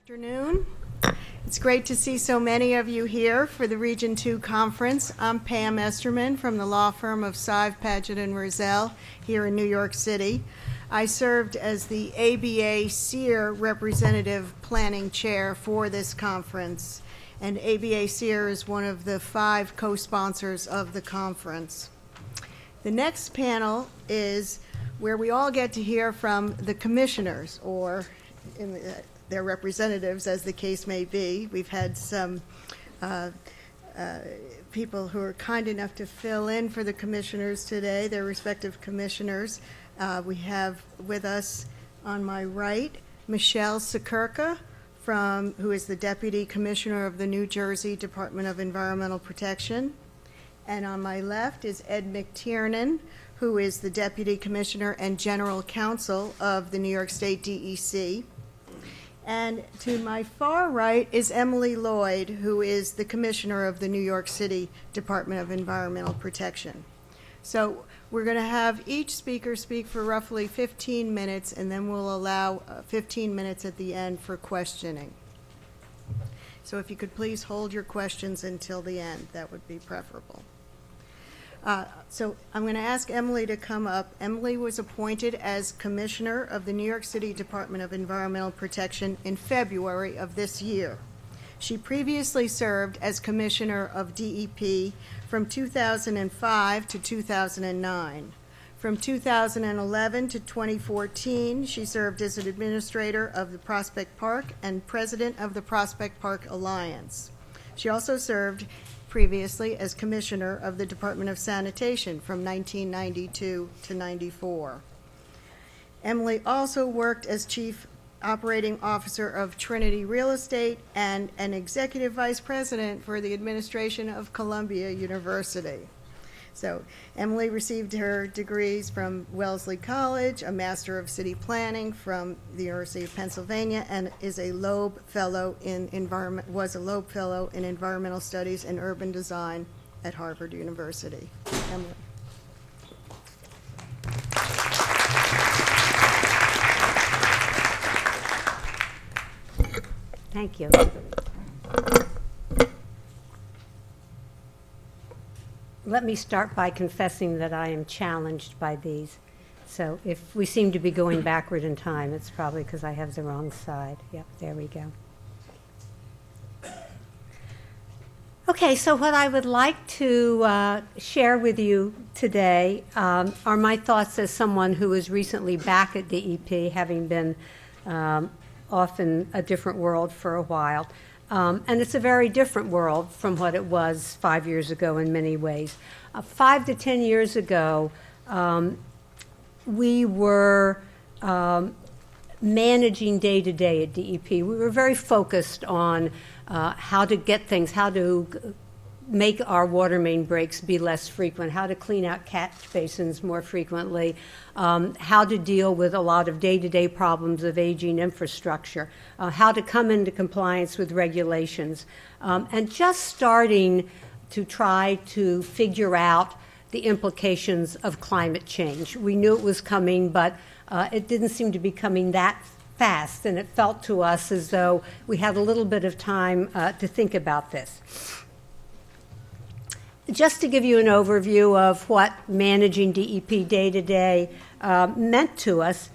Afternoon. It's great to see so many of you here for the Region 2 conference. I'm Pam Esterman from the law firm of Sive, Paget, and Roselle here in New York City. I served as the ABA SEER Representative Planning Chair for this conference, and ABA SEER is one of the 5 co-sponsors of the conference. The next panel is where we all get to hear from the commissioners, or their representatives, as the case may be. We've had some people who are kind enough to fill in for the commissioners today, their respective commissioners. We have with us on my right Michele Siekerka, who is the Deputy Commissioner of the New Jersey Department of Environmental Protection. And on my left is Ed McTiernan, who is the Deputy Commissioner and General Counsel of the New York State DEC. And to my far right is Emily Lloyd, who is the Commissioner of the New York City Department of Environmental Protection. So we're going to have each speaker speak for roughly 15 minutes, and then we'll allow 15 minutes at the end for questioning. So if you could please hold your questions until the end, that would be preferable. So I'm going to ask Emily to come up. Emily was appointed as Commissioner of the New York City Department of Environmental Protection in February of this year. She previously served as Commissioner of DEP from 2005 to 2009. From 2011 to 2014, she served as an administrator of the Prospect Park and president of the Prospect Park Alliance. She also served previously as Commissioner of the Department of Sanitation from 1992 to 94. Emily also worked as Chief Operating Officer of Trinity Real Estate and an Executive Vice President for the administration of Columbia University. So Emily received her degrees from Wellesley College, a Master of City Planning from the University of Pennsylvania, and is a Loeb Fellow in Environmental Studies and Urban Design at Harvard University. Emily. Thank you. Let me start by confessing that I am challenged by these. So if we seem to be going backward in time, it's probably because I have the wrong side. Yep, there we go. Okay, so what I would like to share with you today are my thoughts as someone who is recently back at DEP, having been off in a different world for a while. And it's a very different world from what it was 5 years ago in many ways. 5 to 10 years ago, we were managing day-to-day at DEP. We were very focused on how to get things, how to make our water main breaks be less frequent, how to clean out catch basins more frequently, how to deal with a lot of day-to-day problems of aging infrastructure, how to come into compliance with regulations, and just starting to try to figure out the implications of climate change. We knew it was coming, but it didn't seem to be coming that fast, and it felt to us as though we had a little bit of time to think about this. Just to give you an overview of what managing DEP day-to-day meant to us,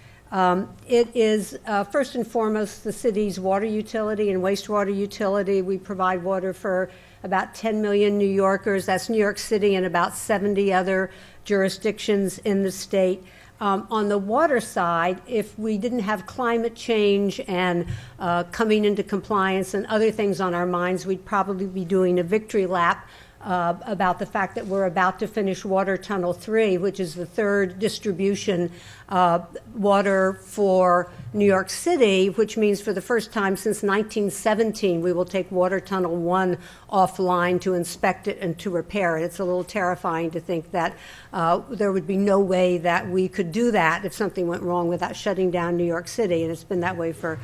it is first and foremost the city's water utility and wastewater utility. We provide water for about 10 million New Yorkers. That's New York City and about 70 other jurisdictions in the state. On the water side, if we didn't have climate change and coming into compliance and other things on our minds, we'd probably be doing a victory lap about the fact that we're about to finish Water Tunnel 3, which is the third distribution water for New York City, which means for the first time since 1917, we will take Water Tunnel 1 offline to inspect it and to repair it. It's a little terrifying to think that there would be no way that we could do that if something went wrong without shutting down New York City, and it's been that way for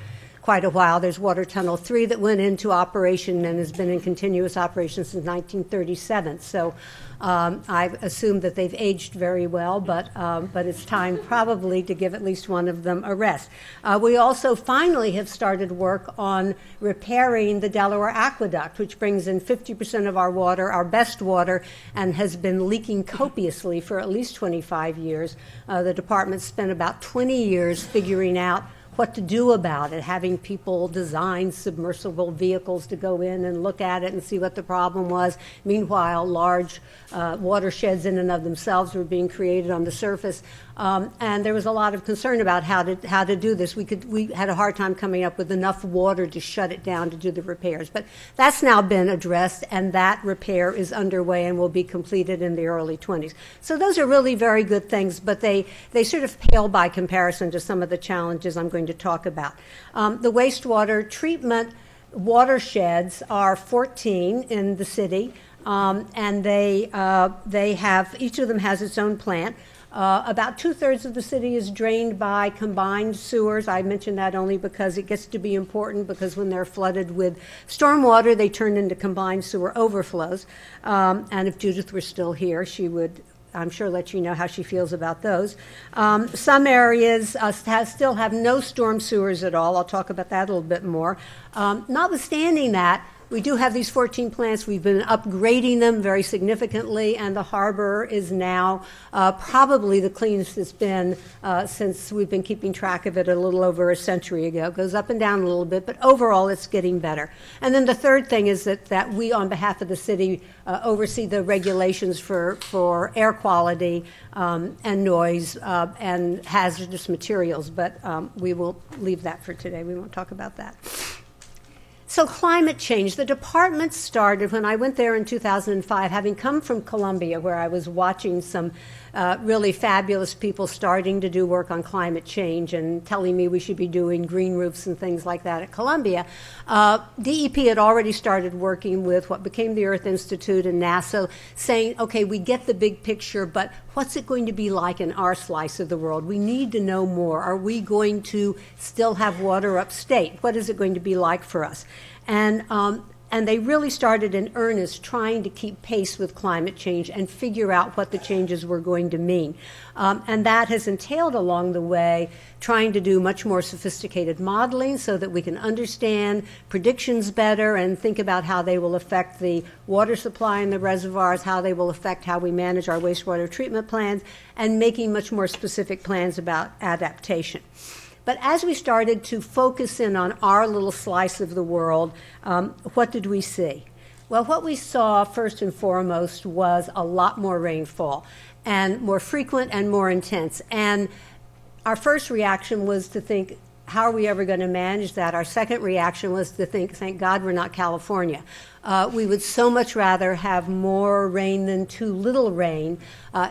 quite a while. There's Water Tunnel 3 that went into operation and has been in continuous operation since 1937. So I assume that they've aged very well, but it's time probably to give at least one of them a rest. We also finally have started work on repairing the Delaware Aqueduct, which brings in 50% of our water, our best water, and has been leaking copiously for at least 25 years. The department spent about 20 years figuring out what to do about it, having people design submersible vehicles to go in and look at it and see what the problem was. Meanwhile, large watersheds in and of themselves were being created on the surface. And there was a lot of concern about how to do this. We had a hard time coming up with enough water to shut it down to do the repairs. But that's now been addressed, and that repair is underway and will be completed in the early 20s. So those are really very good things, but they sort of pale by comparison to some of the challenges I'm going to talk about. The wastewater treatment watersheds are 14 in the city, and they have, each of them has its own plant. About 2/3 of the city is drained by combined sewers. I mention that only because it gets to be important, because when they're flooded with stormwater, they turn into combined sewer overflows. And if Judith were still here, she would, I'm sure, let you know how she feels about those. Some areas still have no storm sewers at all. I'll talk about that a little bit more. Notwithstanding that, we do have these 14 plants. We've been upgrading them very significantly, and the harbor is now probably the cleanest it's been since we've been keeping track of it a little over a century ago. It goes up and down a little bit, but overall it's getting better. And then the third thing is that we, on behalf of the city, oversee the regulations for air quality and noise and hazardous materials, but we will leave that for today. We won't talk about that. So climate change, the department started when I went there in 2005, having come from Columbia, where I was watching some really fabulous people starting to do work on climate change and telling me we should be doing green roofs and things like that at Columbia. DEP had already started working with what became the Earth Institute and NASA, saying, okay, we get the big picture, but what's it going to be like in our slice of the world? We need to know more. Are we going to still have water upstate? What is it going to be like for us? And they really started in earnest trying to keep pace with climate change and figure out what the changes were going to mean. And that has entailed along the way trying to do much more sophisticated modeling so that we can understand predictions better and think about how they will affect the water supply in the reservoirs, how they will affect how we manage our wastewater treatment plans, and making much more specific plans about adaptation. But as we started to focus in on our little slice of the world, what did we see? Well, what we saw first and foremost was a lot more rainfall, and more frequent and more intense. And our first reaction was to think, how are we ever going to manage that? Our second reaction was to think, thank God we're not California. We would so much rather have more rain than too little rain,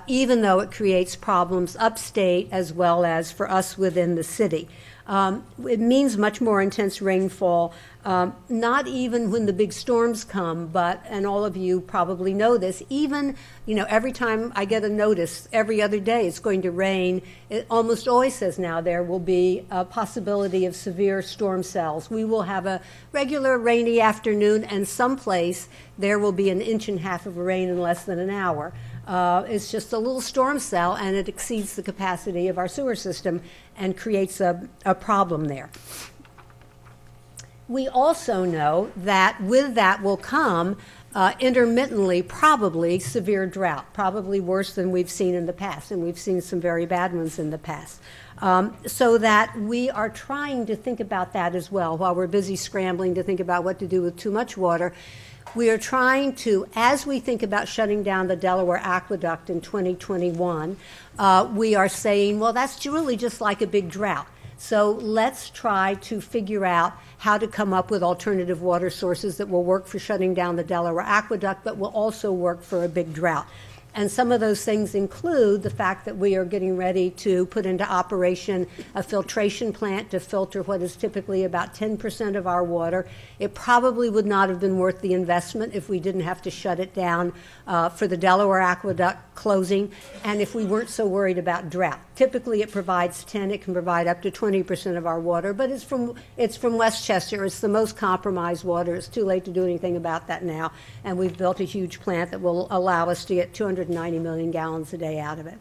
even though it creates problems upstate as well as for us within the city. It means much more intense rainfall, not even when the big storms come, but, and all of you probably know this, even, every time I get a notice, every other day it's going to rain, it almost always says now there will be a possibility of severe storm cells. We will have a regular rainy afternoon, and someplace there will be 1.5 inches of rain in less than an hour. It's just a little storm cell, and it exceeds the capacity of our sewer system and creates a problem there. We also know that with that will come intermittently probably severe drought, probably worse than we've seen in the past, and we've seen some very bad ones in the past. So that we are trying to think about that as well. While we're busy scrambling to think about what to do with too much water, we are trying to, as we think about shutting down the Delaware Aqueduct in 2021, we are saying, well, that's really just like a big drought. So let's try to figure out how to come up with alternative water sources that will work for shutting down the Delaware Aqueduct, but will also work for a big drought. And some of those things include the fact that we are getting ready to put into operation a filtration plant to filter what is typically about 10% of our water. It probably would not have been worth the investment if we didn't have to shut it down for the Delaware Aqueduct closing, and if we weren't so worried about drought. Typically it provides 10, it can provide up to 20% of our water, but it's from Westchester. It's the most compromised water. It's too late to do anything about that now, and we've built a huge plant that will allow us to get 290 million gallons a day out of it.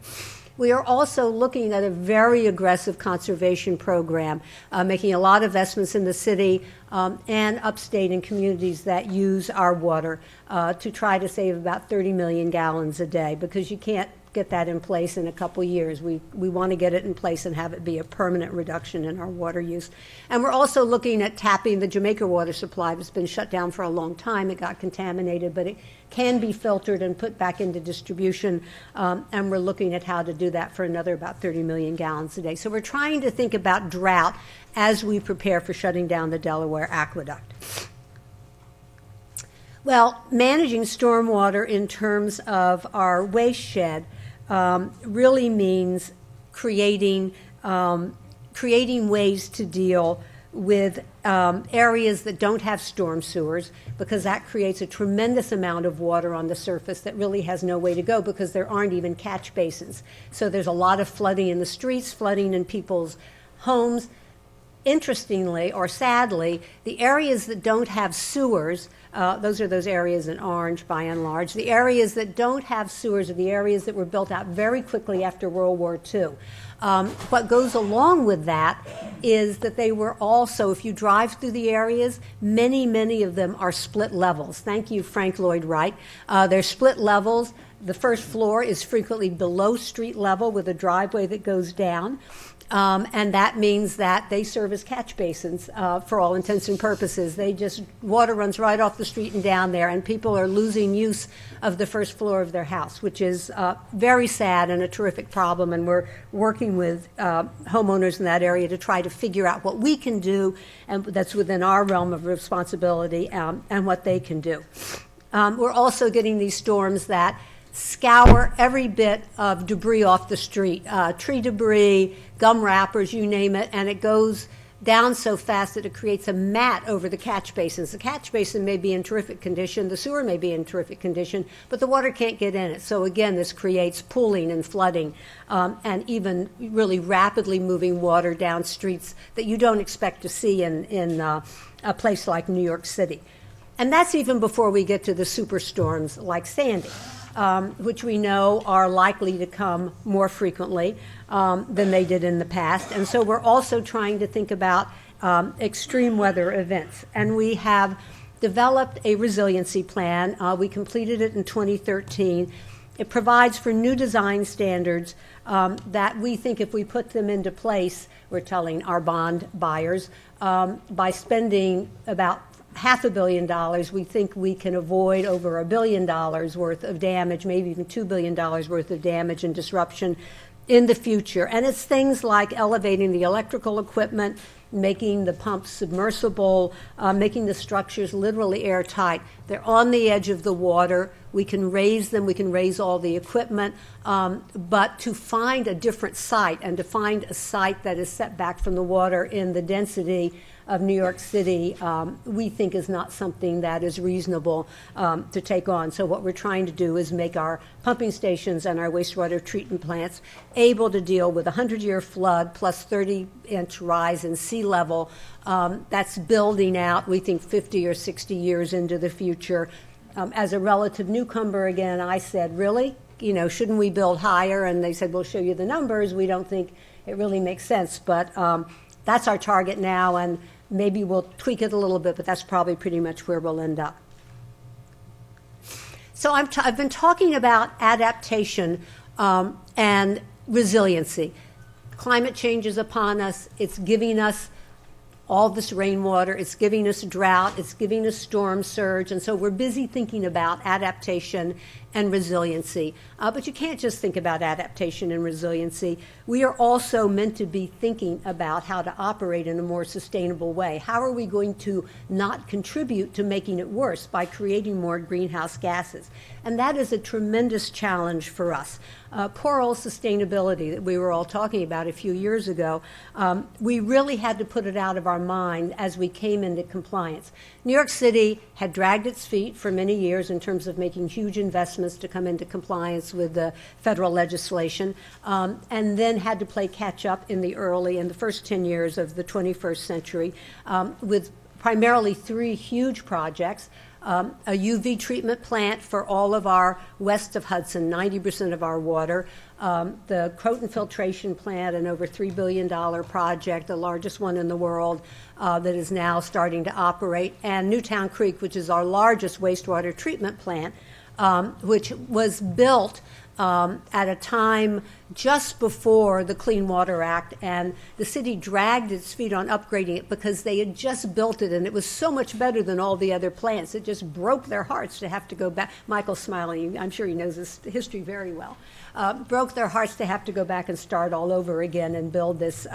We are also looking at a very aggressive conservation program, making a lot of investments in the city and upstate in communities that use our water to try to save about 30 million gallons a day, because you can't get that in place in a couple years. We want to get it in place and have it be a permanent reduction in our water use. And we're also looking at tapping the Jamaica water supply that's been shut down for a long time. It got contaminated, but it can be filtered and put back into distribution, and we're looking at how to do that for another about 30 million gallons a day. So we're trying to think about drought as we prepare for shutting down the Delaware Aqueduct. Well, managing stormwater in terms of our waste shed really means creating ways to deal with areas that don't have storm sewers, because that creates a tremendous amount of water on the surface that really has no way to go, because there aren't even catch basins. So there's a lot of flooding in the streets, flooding in people's homes. Interestingly, or sadly, the areas that don't have sewers, those are those areas in orange by and large, the areas that don't have sewers are the areas that were built out very quickly after World War II. What goes along with that is that they were also, if you drive through the areas, many of them are split levels. Thank you, Frank Lloyd Wright. They're split levels. The first floor is frequently below street level with a driveway that goes down. And that means that they serve as catch basins for all intents and purposes. Water runs right off the street and down there, and people are losing use of the first floor of their house, which is very sad and a terrific problem. And we're working with homeowners in that area to try to figure out what we can do, and that's within our realm of responsibility, and what they can do. We're also getting these storms that scour every bit of debris off the street, tree debris, gum wrappers, you name it, and it goes down so fast that it creates a mat over the catch basins. The catch basin may be in terrific condition, the sewer may be in terrific condition, but the water can't get in it. So again, this creates pooling and flooding, and even really rapidly moving water down streets that you don't expect to see in a place like New York City. And that's even before we get to the superstorms like Sandy, which we know are likely to come more frequently than they did in the past. And so we're also trying to think about extreme weather events. And we have developed a resiliency plan. We completed it in 2013. It provides for new design standards that we think if we put them into place, we're telling our bond buyers, by spending about $500 million, we think we can avoid over $1 billion worth of damage, maybe even $2 billion worth of damage and disruption in the future. And it's things like elevating the electrical equipment, making the pumps submersible, making the structures literally airtight. They're on the edge of the water. We can raise them, we can raise all the equipment, but to find a different site and to find a site that is set back from the water in the density of New York City, we think is not something that is reasonable to take on. So what we're trying to do is make our pumping stations and our wastewater treatment plants able to deal with a 100-year flood plus 30-inch rise in sea level. That's building out, we think, 50 or 60 years into the future. As a relative newcomer, again, I said, really? Shouldn't we build higher? And they said, we'll show you the numbers. We don't think it really makes sense. But that's our target now, and maybe we'll tweak it a little bit, but that's probably pretty much where we'll end up. So I've been talking about adaptation and resiliency. Climate change is upon us. It's giving us all this rainwater. It's giving us drought. It's giving us storm surge. And so we're busy thinking about adaptation and resiliency. But you can't just think about adaptation and resiliency. We are also meant to be thinking about how to operate in a more sustainable way. How are we going to not contribute to making it worse by creating more greenhouse gases? And that is a tremendous challenge for us. Poor old sustainability that we were all talking about a few years ago, we really had to put it out of our mind as we came into compliance. New York City had dragged its feet for many years in terms of making huge investments to come into compliance with the federal legislation, and then had to play catch up in the first 10 years of the 21st century with primarily 3 huge projects. A UV treatment plant for all of our west of Hudson, 90% of our water, the Croton filtration plant, an over $3 billion project, the largest one in the world that is now starting to operate, and Newtown Creek, which is our largest wastewater treatment plant, which was built at a time just before the Clean Water Act, and the city dragged its feet on upgrading it because they had just built it, and it was so much better than all the other plants. It just broke their hearts to have to go back. Michael's smiling. I'm sure he knows this history very well. Broke their hearts to have to go back and start all over again and build this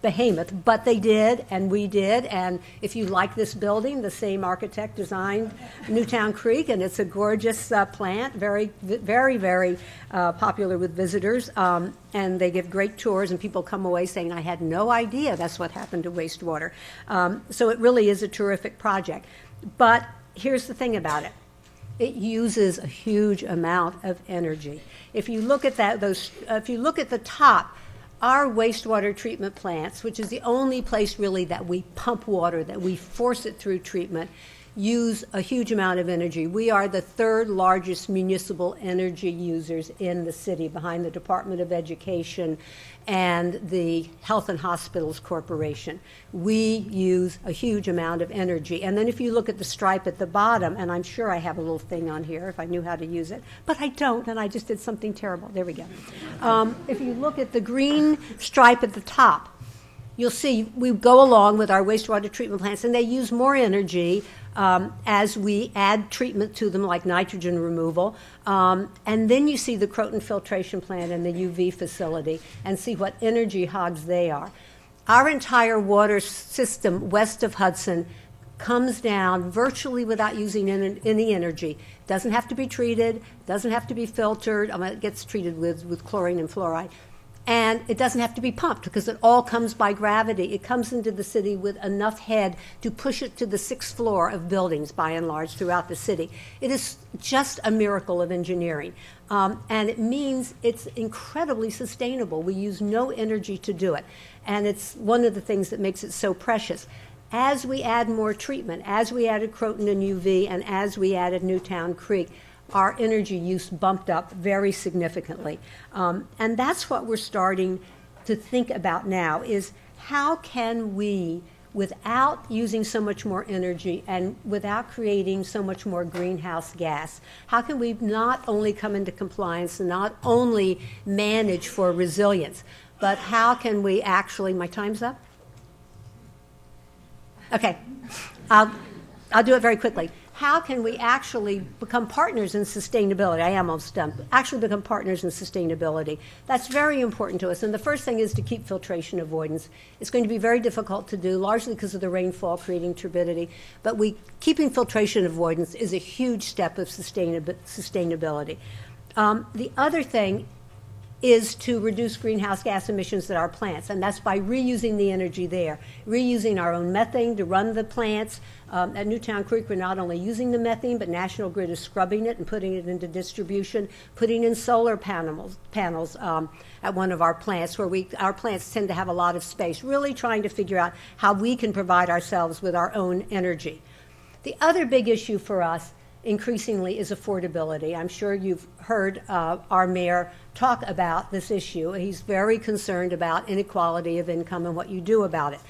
behemoth. But they did, and we did, and if you like this building, the same architect designed Newtown Creek, and it's a gorgeous plant, very, very, very popular with visitors, and they give great tours, and people come away saying, I had no idea that's what happened to wastewater. So it really is a terrific project. But here's the thing about it. It uses a huge amount of energy. If you look at if you look at the top, our wastewater treatment plants, which is the only place really that we pump water, that we force it through treatment, use a huge amount of energy. We are the 3rd largest municipal energy users in the city, behind the Department of Education and the Health and Hospitals Corporation. We use a huge amount of energy. And then if you look at the stripe at the bottom, and I'm sure I have a little thing on here if I knew how to use it, but I don't, and I just did something terrible. There we go. If you look at the green stripe at the top, you'll see we go along with our wastewater treatment plants, and they use more energy as we add treatment to them, like nitrogen removal. And then you see the Croton filtration plant and the UV facility, and see what energy hogs they are. Our entire water system west of Hudson comes down virtually without using any energy. Doesn't have to be treated, doesn't have to be filtered. It gets treated with chlorine and fluoride. And it doesn't have to be pumped because it all comes by gravity. It comes into the city with enough head to push it to the 6th floor of buildings, by and large, throughout the city. It is just a miracle of engineering. And it means it's incredibly sustainable. We use no energy to do it. And it's one of the things that makes it so precious. As we add more treatment, as we added Croton and UV, and as we added Newtown Creek, our energy use bumped up very significantly. And that's what we're starting to think about now, is how can we, without using so much more energy and without creating so much more greenhouse gas, how can we not only come into compliance and not only manage for resilience, but how can we actually, my time's up? Okay, I'll do it very quickly. How can we actually become partners in sustainability? I am almost done. Actually become partners in sustainability. That's very important to us. And the first thing is to keep filtration avoidance. It's going to be very difficult to do, largely because of the rainfall creating turbidity. But keeping filtration avoidance is a huge step of sustainability. The other thing is to reduce greenhouse gas emissions at our plants, and that's by reusing the energy there, reusing our own methane to run the plants. At Newtown Creek, we're not only using the methane, but National Grid is scrubbing it and putting it into distribution, putting in solar panels at one of our plants, where our plants tend to have a lot of space, really trying to figure out how we can provide ourselves with our own energy. The other big issue for us increasingly is affordability. I'm sure you've heard our mayor talk about this issue. He's very concerned about inequality of income and what you do about it.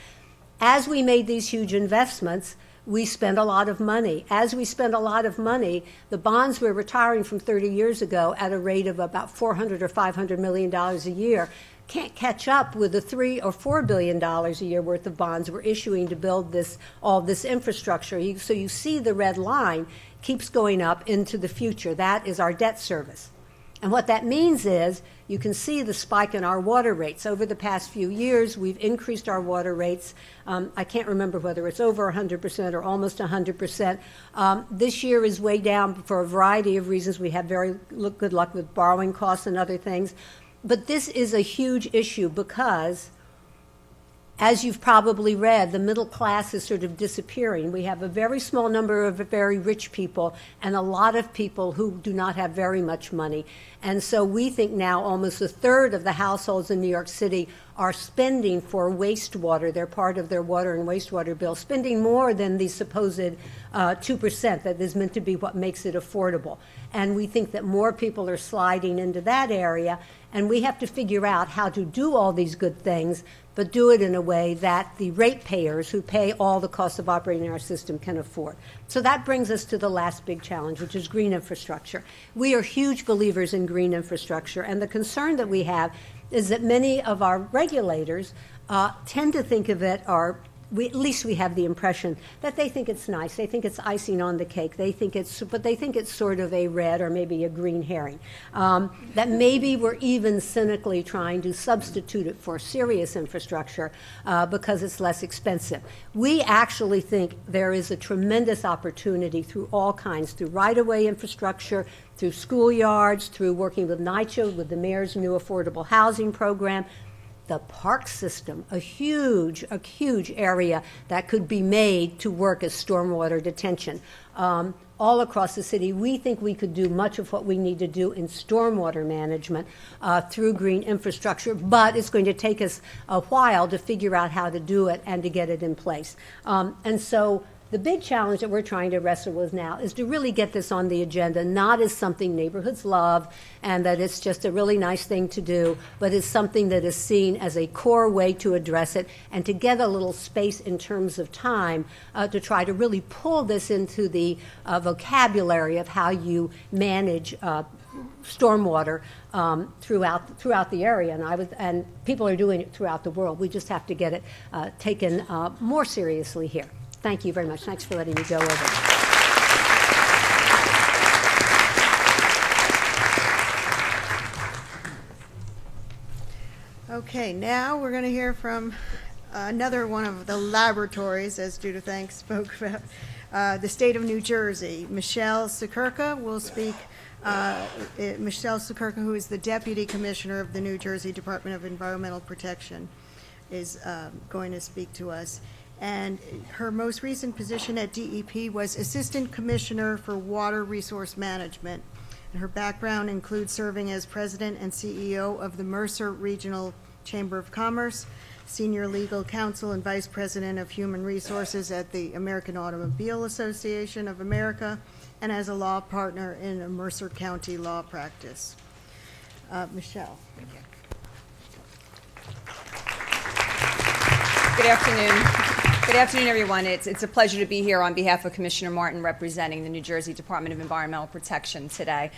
As we made these huge investments, we spent a lot of money. As we spent a lot of money, the bonds we're retiring from 30 years ago at a rate of about $400 or $500 million a year can't catch up with the $3 or $4 billion a year worth of bonds we're issuing to build all this infrastructure. So you see the red line keeps going up into the future. That is our debt service. And what that means is you can see the spike in our water rates. Over the past few years, we've increased our water rates. I can't remember whether it's over 100% or almost 100%. This year is way down for a variety of reasons. We have very good luck with borrowing costs and other things. But this is a huge issue because, as you've probably read, the middle class is sort of disappearing. We have a very small number of very rich people and a lot of people who do not have very much money. And so we think now almost a third of the households in New York City are spending for wastewater. They're part of their water and wastewater bill, spending more than the supposed 2% that is meant to be what makes it affordable. And we think that more people are sliding into that area, and we have to figure out how to do all these good things, but do it in a way that the ratepayers who pay all the costs of operating our system can afford. So that brings us to the last big challenge, which is green infrastructure. We are huge believers in green infrastructure, and the concern that we have is that many of our regulators tend to think of it, or at least we have the impression that they think it's nice. They think it's icing on the cake. But they think it's sort of a red or maybe a green herring. That maybe we're even cynically trying to substitute it for serious infrastructure because it's less expensive. We actually think there is a tremendous opportunity through all kinds, through right-of-way infrastructure, through schoolyards, through working with NYCHA, with the mayor's new affordable housing program, the park system, a huge area that could be made to work as stormwater detention. All across the city, we think we could do much of what we need to do in stormwater management through green infrastructure, but it's going to take us a while to figure out how to do it and to get it in place. And so the big challenge that we're trying to wrestle with now is to really get this on the agenda, not as something neighborhoods love and that it's just a really nice thing to do, but as something that is seen as a core way to address it and to get a little space in terms of time to try to really pull this into the vocabulary of how you manage stormwater throughout the area, and people are doing it throughout the world. We just have to get it taken more seriously here. Thank you very much. Thanks for letting me go over. Okay, now we're going to hear from another one of the laboratories, as Judith A spoke about, the state of New Jersey. Michele Siekerka will speak. Michele Siekerka, who is the Deputy Commissioner of the New Jersey Department of Environmental Protection, is going to speak to us. And her most recent position at DEP was Assistant Commissioner for Water Resource Management. And her background includes serving as President and CEO of the Mercer Regional Chamber of Commerce, Senior Legal Counsel and Vice President of Human Resources at the American Automobile Association of America, and as a law partner in a Mercer County law practice. Michele. Thank you. Good afternoon. Good afternoon, everyone. It's a pleasure to be here on behalf of Commissioner Martin representing the New Jersey Department of Environmental Protection today.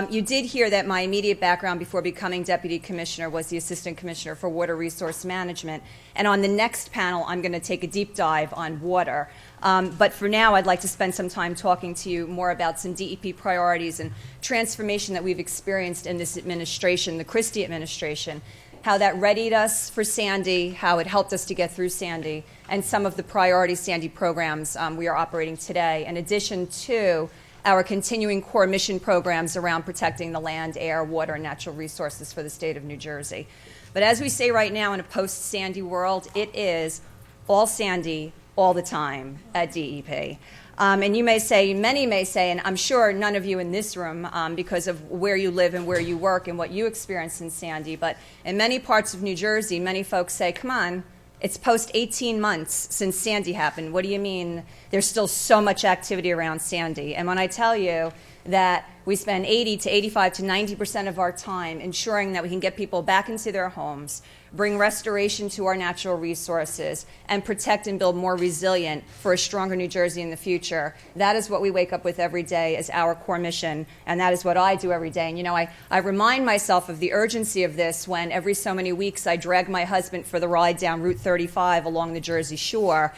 You did hear that my immediate background before becoming Deputy Commissioner was the Assistant Commissioner for Water Resource Management. And on the next panel, I'm going to take a deep dive on water. But for now, I'd like to spend some time talking to you more about some DEP priorities and transformation that we've experienced in this administration, the Christie administration, how that readied us for Sandy, how it helped us to get through Sandy, and some of the priority Sandy programs we are operating today, in addition to our continuing core mission programs around protecting the land, air, water, and natural resources for the state of New Jersey. But as we say right now in a post-Sandy world, it is all Sandy all the time at DEP. And you may say, many may say, and I'm sure none of you in this room, because of where you live and where you work and what you experienced in Sandy, but in many parts of New Jersey, many folks say, come on, it's post 18 months since Sandy happened. What do you mean there's still so much activity around Sandy? And when I tell you that we spend 80 to 85 to 90% of our time ensuring that we can get people back into their homes, bring restoration to our natural resources, and protect and build more resilient for a stronger New Jersey in the future. That is what we wake up with every day as our core mission, and that is what I do every day. And you know, I remind myself of the urgency of this when every so many weeks I drag my husband for the ride down Route 35 along the Jersey Shore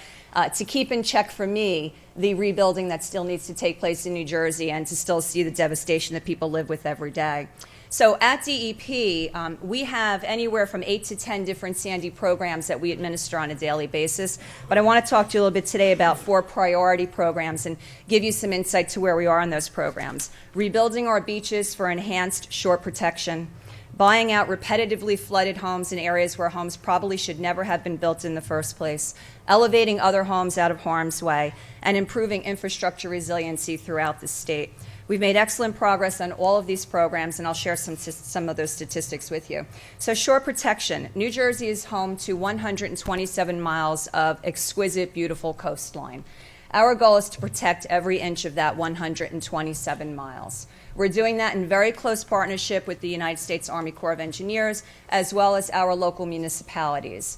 to keep in check for me the rebuilding that still needs to take place in New Jersey and to still see the devastation that people live with every day. So at DEP, we have anywhere from 8 to 10 different Sandy programs that we administer on a daily basis. But I want to talk to you a little bit today about 4 priority programs and give you some insight to where we are on those programs. Rebuilding our beaches for enhanced shore protection, buying out repetitively flooded homes in areas where homes probably should never have been built in the first place, elevating other homes out of harm's way, and improving infrastructure resiliency throughout the state. We've made excellent progress on all of these programs, and I'll share some of those statistics with you. So shore protection. New Jersey is home to 127 miles of exquisite, beautiful coastline. Our goal is to protect every inch of that 127 miles. We're doing that in very close partnership with the United States Army Corps of Engineers, as well as our local municipalities.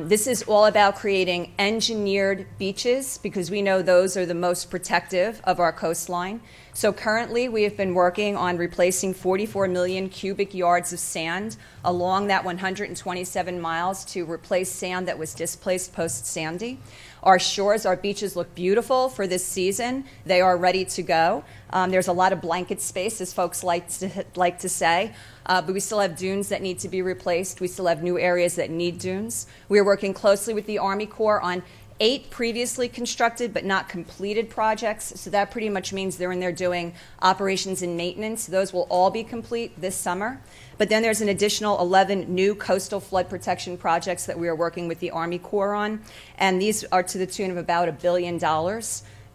This is all about creating engineered beaches because we know those are the most protective of our coastline. So currently we have been working on replacing 44 million cubic yards of sand along that 127 miles to replace sand that was displaced post-Sandy. Our shores, our beaches look beautiful for this season. They are ready to go. There's a lot of blanket space, as folks like to say, but we still have dunes that need to be replaced. We still have new areas that need dunes. We are working closely with the Army Corps on 8 previously constructed but not completed projects. So that pretty much means they're in there doing operations and maintenance. Those will all be complete this summer. But then there's an additional 11 new coastal flood protection projects that we are working with the Army Corps on. And these are to the tune of about $1 billion.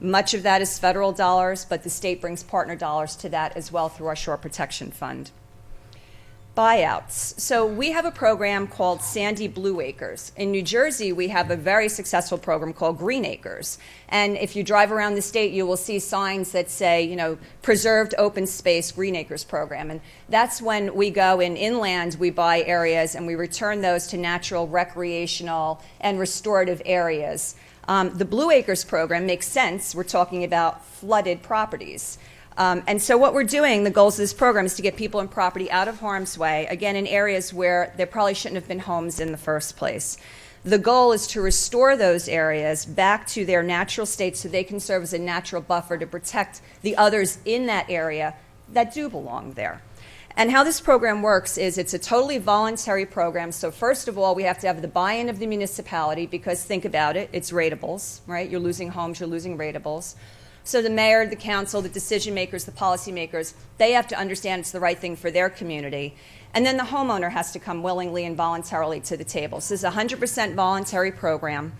Much of that is federal dollars, but the state brings partner dollars to that as well through our Shore Protection Fund. Buyouts. So we have a program called Sandy Blue Acres. In New Jersey, we have a very successful program called Green Acres. And if you drive around the state, you will see signs that say, you know, Preserved Open Space Green Acres Program. And that's when we go in inland, we buy areas and we return those to natural, recreational, and restorative areas. The Blue Acres program makes sense. We're talking about flooded properties. And so what we're doing, the goals of this program, is to get people and property out of harm's way, again, in areas where there probably shouldn't have been homes in the first place. The goal is to restore those areas back to their natural state so they can serve as a natural buffer to protect the others in that area that do belong there. And how this program works is it's a totally voluntary program. So first of all, we have to have the buy-in of the municipality because think about it, it's ratables, right? You're losing homes, you're losing ratables. So the mayor, the council, the decision makers, the policy makers, they have to understand it's the right thing for their community. And then the homeowner has to come willingly and voluntarily to the table. So this is a 100% voluntary program.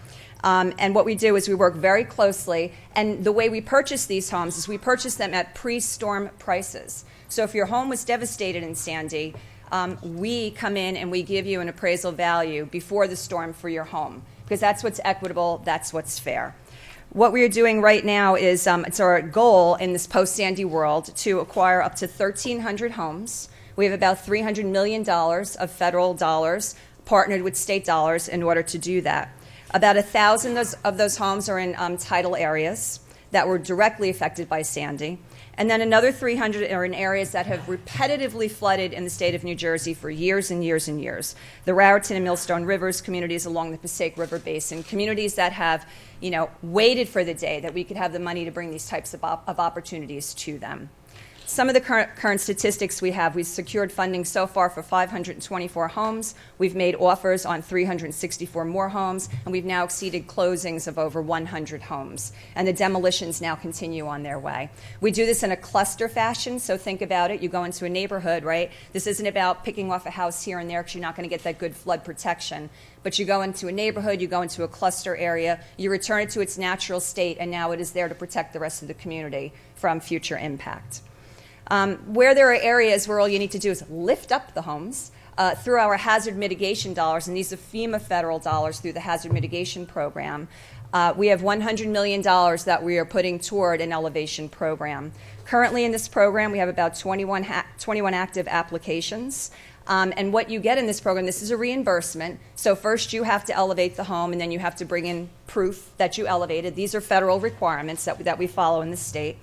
And what we do is we work very closely. And the way we purchase these homes is we purchase them at pre-storm prices. So if your home was devastated in Sandy, we come in and we give you an appraisal value before the storm for your home because that's what's equitable, that's what's fair. What we are doing right now is it's our goal in this post-Sandy world to acquire up to 1,300 homes. We have about $300 million of federal dollars partnered with state dollars in order to do that. About 1,000 of those homes are in tidal areas that were directly affected by Sandy. And then another 300 are in areas that have repetitively flooded in the state of New Jersey for years and years and years. The Raritan and Millstone Rivers, communities along the Passaic River Basin, communities that have, you know, waited for the day that we could have the money to bring these types of opportunities to them. Some of the current statistics we have, we've secured funding so far for 524 homes. We've made offers on 364 more homes, and we've now exceeded closings of over 100 homes. And the demolitions now continue on their way. We do this in a cluster fashion, so think about it. You go into a neighborhood, right? This isn't about picking off a house here and there because you're not going to get that good flood protection. But you go into a neighborhood, you go into a cluster area, you return it to its natural state, and now it is there to protect the rest of the community from future impact. Where there are areas where all you need to do is lift up the homes through our hazard mitigation dollars, and these are FEMA federal dollars through the hazard mitigation program, We have $100 million that we are putting toward an elevation program. Currently in this program, we have about 21 active applications. And what you get in this program, this is a reimbursement. So first you have to elevate the home, and then you have to bring in proof that you elevated. These are federal requirements that we follow in the state.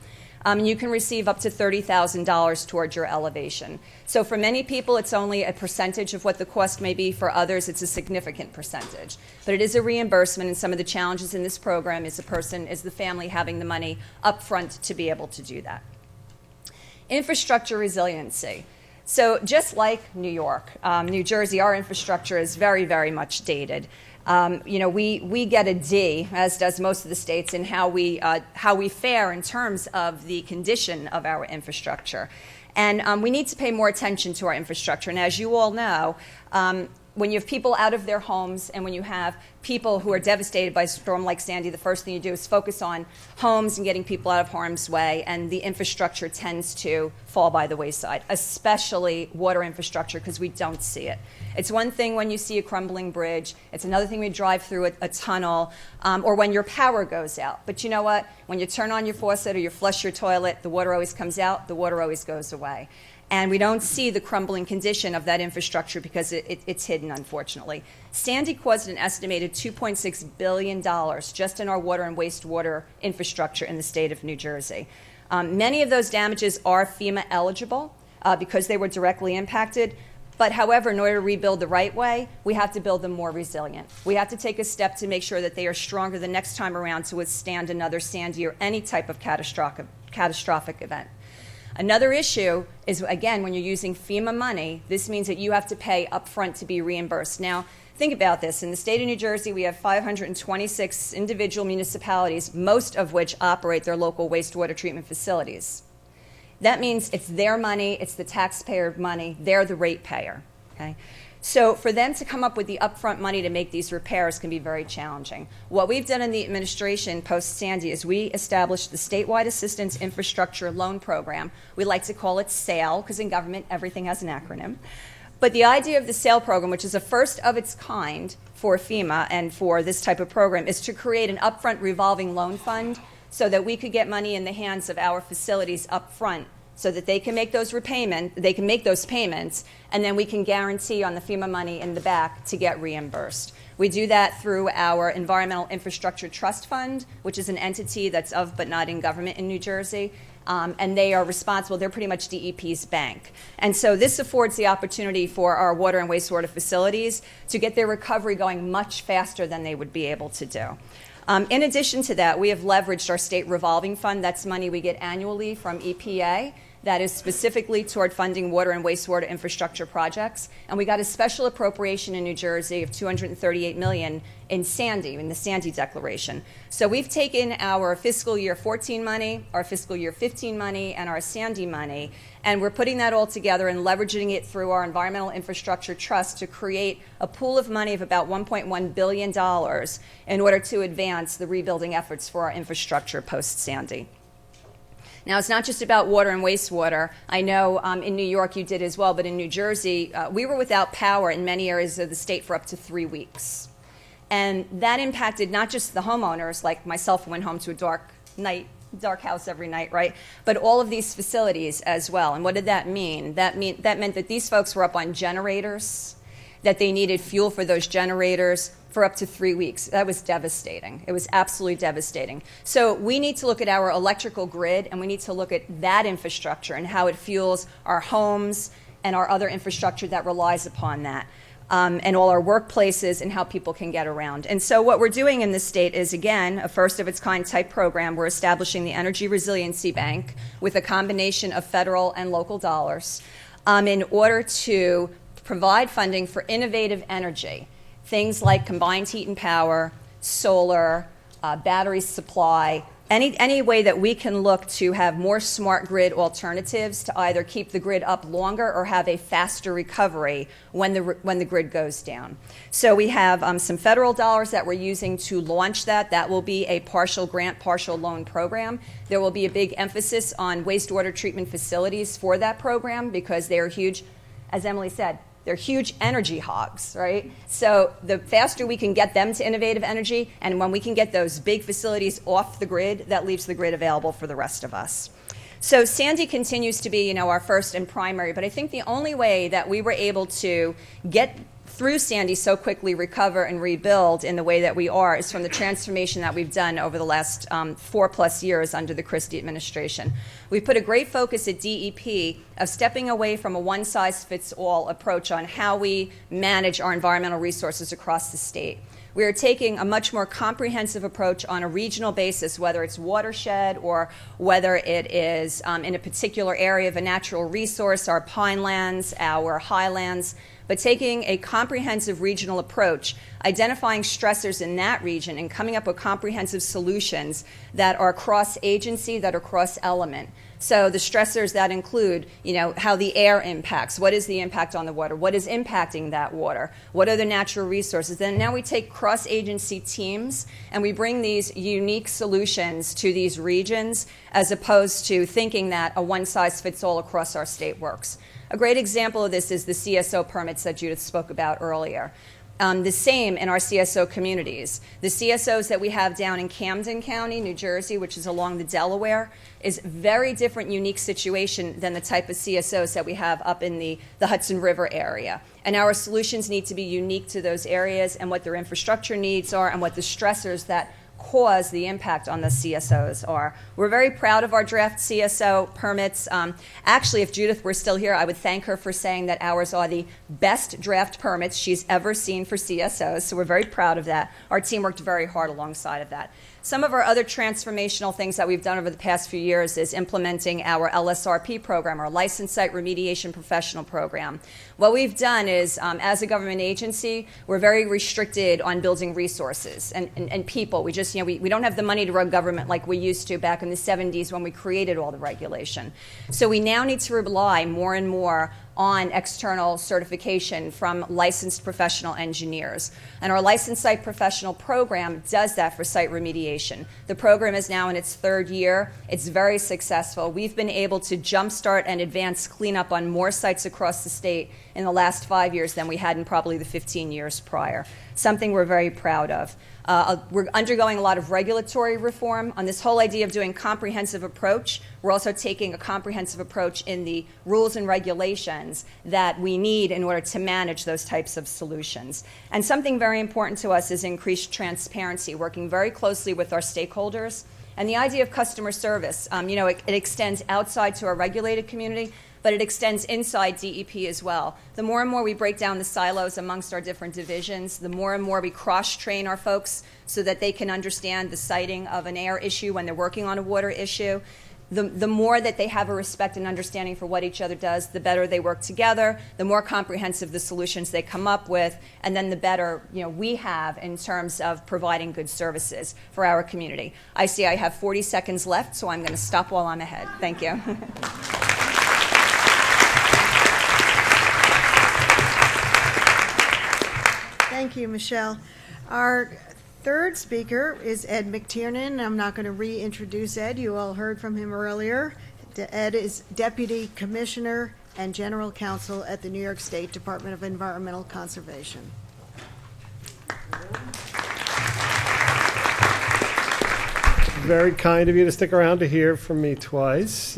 You can receive up to $30,000 towards your elevation. So for many people, it's only a percentage of what the cost may be. For others, it's a significant percentage. But it is a reimbursement, and some of the challenges in this program is the family having the money up front to be able to do that. Infrastructure resiliency. So just like New York, New Jersey, our infrastructure is very, very much dated. We get a D, as does most of the states, in how we fare in terms of the condition of our infrastructure. And we need to pay more attention to our infrastructure. And as you all know, when you have people out of their homes and when you have people who are devastated by a storm like Sandy, the first thing you do is focus on homes and getting people out of harm's way, and the infrastructure tends to fall by the wayside, especially water infrastructure, because we don't see it. It's one thing when you see a crumbling bridge. It's another thing when you drive through a tunnel, or when your power goes out. But you know what? When you turn on your faucet or you flush your toilet, the water always comes out, the water always goes away. And we don't see the crumbling condition of that infrastructure because it's hidden, unfortunately. Sandy caused an estimated $2.6 billion just in our water and wastewater infrastructure in the state of New Jersey. Many of those damages are FEMA eligible because they were directly impacted. But however, in order to rebuild the right way, we have to build them more resilient. We have to take a step to make sure that they are stronger the next time around to withstand another Sandy or any type of catastrophic event. Another issue is, again, when you're using FEMA money, this means that you have to pay up front to be reimbursed. Now, think about this. In the state of New Jersey, we have 526 individual municipalities, most of which operate their local wastewater treatment facilities. That means it's their money, it's the taxpayer money, they're the ratepayer. Okay? So for them to come up with the upfront money to make these repairs can be very challenging. What we've done in the administration post-Sandy is we established the Statewide Assistance Infrastructure Loan Program. We like to call it SAIL, because in government everything has an acronym. But the idea of the SAIL program, which is a first of its kind for FEMA and for this type of program, is to create an upfront revolving loan fund so that we could get money in the hands of our facilities up front so that they can make those payments, and then we can guarantee on the FEMA money in the back to get reimbursed. We do that through our Environmental Infrastructure Trust Fund, which is an entity that's of but not in government in New Jersey, and they are responsible. They're pretty much DEP's bank. And so this affords the opportunity for our water and wastewater facilities to get their recovery going much faster than they would be able to do. In addition to that, we have leveraged our state revolving fund. That's money we get annually from EPA that is specifically toward funding water and wastewater infrastructure projects. And we got a special appropriation in New Jersey of $238 million in Sandy, in the Sandy Declaration. So we've taken our fiscal year 14 money, our fiscal year 15 money, and our Sandy money, and we're putting that all together and leveraging it through our Environmental Infrastructure Trust to create a pool of money of about $1.1 billion in order to advance the rebuilding efforts for our infrastructure post-Sandy. Now, it's not just about water and wastewater. I know in New York you did as well, but in New Jersey, we were without power in many areas of the state for up to 3 weeks. And that impacted not just the homeowners, like myself who went home to a dark house every night, right? But all of these facilities as well. And what did that mean? That meant that these folks were up on generators, that they needed fuel for those generators for up to 3 weeks. That was devastating. It was absolutely devastating. So we need to look at our electrical grid, and we need to look at that infrastructure and how it fuels our homes and our other infrastructure that relies upon that, and all our workplaces and how people can get around. And so what we're doing in this state is, again, a first-of-its-kind type program. We're establishing the Energy Resiliency Bank with a combination of federal and local dollars in order to provide funding for innovative energy, things like combined heat and power, solar, battery supply, any way that we can look to have more smart grid alternatives to either keep the grid up longer or have a faster recovery when the grid goes down. So we have some federal dollars that we're using to launch that. That will be a partial grant, partial loan program. There will be a big emphasis on wastewater treatment facilities for that program because they are huge. As Emily said, They're huge energy hogs, right? So the faster we can get them to innovative energy, and when we can get those big facilities off the grid, that leaves the grid available for the rest of us. So Sandy continues to be, our first and primary, but I think the only way that we were able to get through Sandy so quickly, recover and rebuild in the way that we are, is from the transformation that we've done over the last 4+ years under the Christie administration. We've put a great focus at DEP of stepping away from a one-size-fits-all approach on how we manage our environmental resources across the state. We are taking a much more comprehensive approach on a regional basis, whether it's watershed or whether it is in a particular area of a natural resource, our pinelands, our highlands, but taking a comprehensive regional approach, identifying stressors in that region and coming up with comprehensive solutions that are cross-agency, that are cross-element. So the stressors that include, how the air impacts, what is the impact on the water, what is impacting that water, what are the natural resources. Then now we take cross-agency teams and we bring these unique solutions to these regions as opposed to thinking that a one-size-fits-all across our state works. A great example of this is the CSO permits that Judith spoke about earlier. The same in our CSO communities. The CSOs that we have down in Camden County, New Jersey, which is along the Delaware, is a very different, unique situation than the type of CSOs that we have up in the Hudson River area. And our solutions need to be unique to those areas and what their infrastructure needs are and what the stressors that cause the impact on the CSOs are. We're very proud of our draft CSO permits. Actually, if Judith were still here, I would thank her for saying that ours are the best draft permits she's ever seen for CSOs, so we're very proud of that. Our team worked very hard alongside of that. Some of our other transformational things that we've done over the past few years is implementing our LSRP program, our Licensed Site Remediation Professional Program. What we've done is, as a government agency, we're very restricted on building resources and people. We just, we don't have the money to run government like we used to back in the 70s when we created all the regulation. So we now need to rely more and more on external certification from licensed professional engineers. And our Licensed Site Professional Program does that for site remediation. The program is now in its 3rd year. It's very successful. We've been able to jumpstart and advance cleanup on more sites across the state in the last 5 years than we had in probably the 15 years prior. Something we're very proud of. We're undergoing a lot of regulatory reform on this whole idea of doing comprehensive approach. We're also taking a comprehensive approach in the rules and regulations that we need in order to manage those types of solutions. And something very important to us is increased transparency, working very closely with our stakeholders. And the idea of customer service, it extends outside to our regulated community, but it extends inside DEP as well. The more and more we break down the silos amongst our different divisions, the more and more we cross-train our folks so that they can understand the siting of an air issue when they're working on a water issue. The more that they have a respect and understanding for what each other does, the better they work together, the more comprehensive the solutions they come up with, and then the better we have in terms of providing good services for our community. I see I have 40 seconds left, so I'm going to stop while I'm ahead. Thank you. Thank you, Michele. Our third speaker is Ed McTiernan. I'm not going to reintroduce Ed. You all heard from him earlier. Ed is Deputy Commissioner and General Counsel at the New York State Department of Environmental Conservation. Very kind of you to stick around to hear from me twice.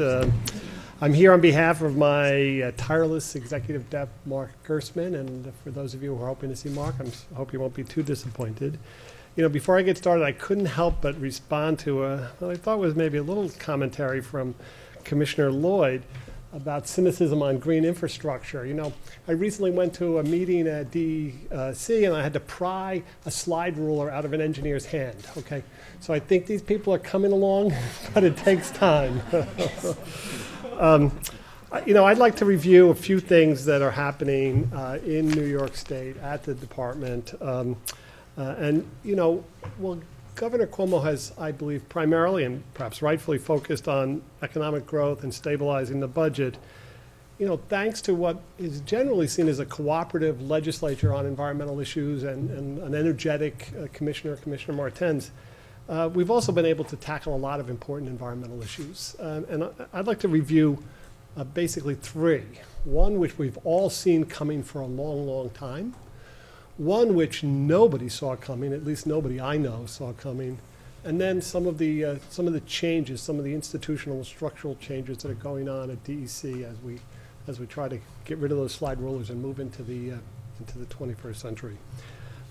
I'm here on behalf of my tireless Executive Dep, Mark Gersman, and for those of you who are hoping to see Mark, I hope you won't be too disappointed. Before I get started, I couldn't help but respond to what I thought was maybe a little commentary from Commissioner Lloyd about cynicism on green infrastructure. I recently went to a meeting at DEC, and I had to pry a slide ruler out of an engineer's hand, okay? So I think these people are coming along, but it takes time. I'd like to review a few things that are happening in New York State at the department. Governor Cuomo has, I believe, primarily and perhaps rightfully focused on economic growth and stabilizing the budget. Thanks to what is generally seen as a cooperative legislature on environmental issues and an energetic Commissioner Martens, we've also been able to tackle a lot of important environmental issues. And I'd like to review basically three. One which we've all seen coming for a long, long time. One which nobody saw coming, at least nobody I know saw coming. And then some of the changes, some of the institutional and structural changes that are going on at DEC as we try to get rid of those slide rulers and move into the 21st century.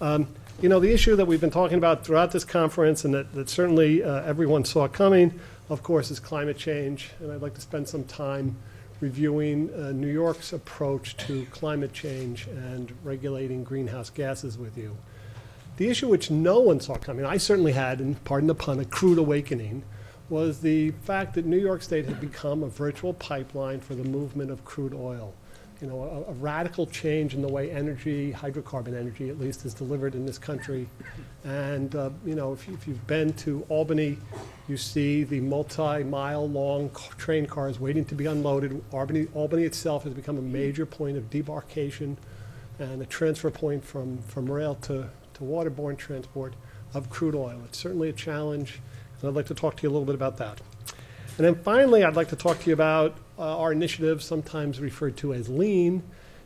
The issue that we've been talking about throughout this conference, and that certainly everyone saw coming, of course, is climate change. And I'd like to spend some time reviewing New York's approach to climate change and regulating greenhouse gases with you. The issue which no one saw coming, I certainly had, and pardon the pun, a crude awakening, was the fact that New York State had become a virtual pipeline for the movement of crude oil. A radical change in the way energy, hydrocarbon energy at least, is delivered in this country. And, if you've been to Albany, you see the multi-mile long train cars waiting to be unloaded. Albany itself has become a major point of debarkation and a transfer point from rail to waterborne transport of crude oil. It's certainly a challenge, and I'd like to talk to you a little bit about that. And then finally, I'd like to talk to you about our initiative, sometimes referred to as LEAN.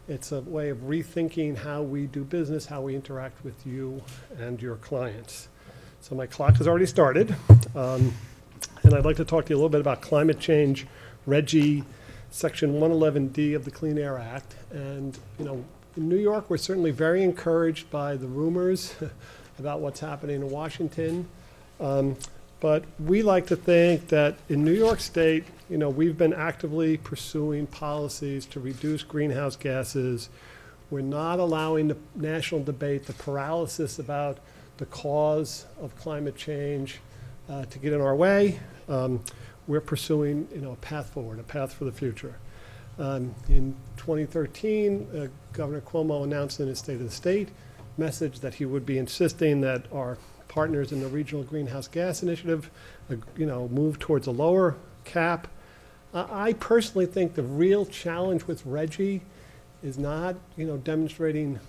It's a way of rethinking how we do business, how we interact with you and your clients. So my clock has already started, and I'd like to talk to you a little bit about climate change, RGGI, Section 111D of the Clean Air Act. And, in New York, we're certainly very encouraged by the rumors about what's happening in Washington. But we like to think that in New York State, we've been actively pursuing policies to reduce greenhouse gases. We're not allowing the national debate, the paralysis about the cause of climate change to get in our way. We're pursuing a path forward, a path for the future. In 2013, Governor Cuomo announced in his State of the State message that he would be insisting that our partners in the Regional Greenhouse Gas Initiative, move towards a lower cap. I personally think the real challenge with RGGI is not, demonstrating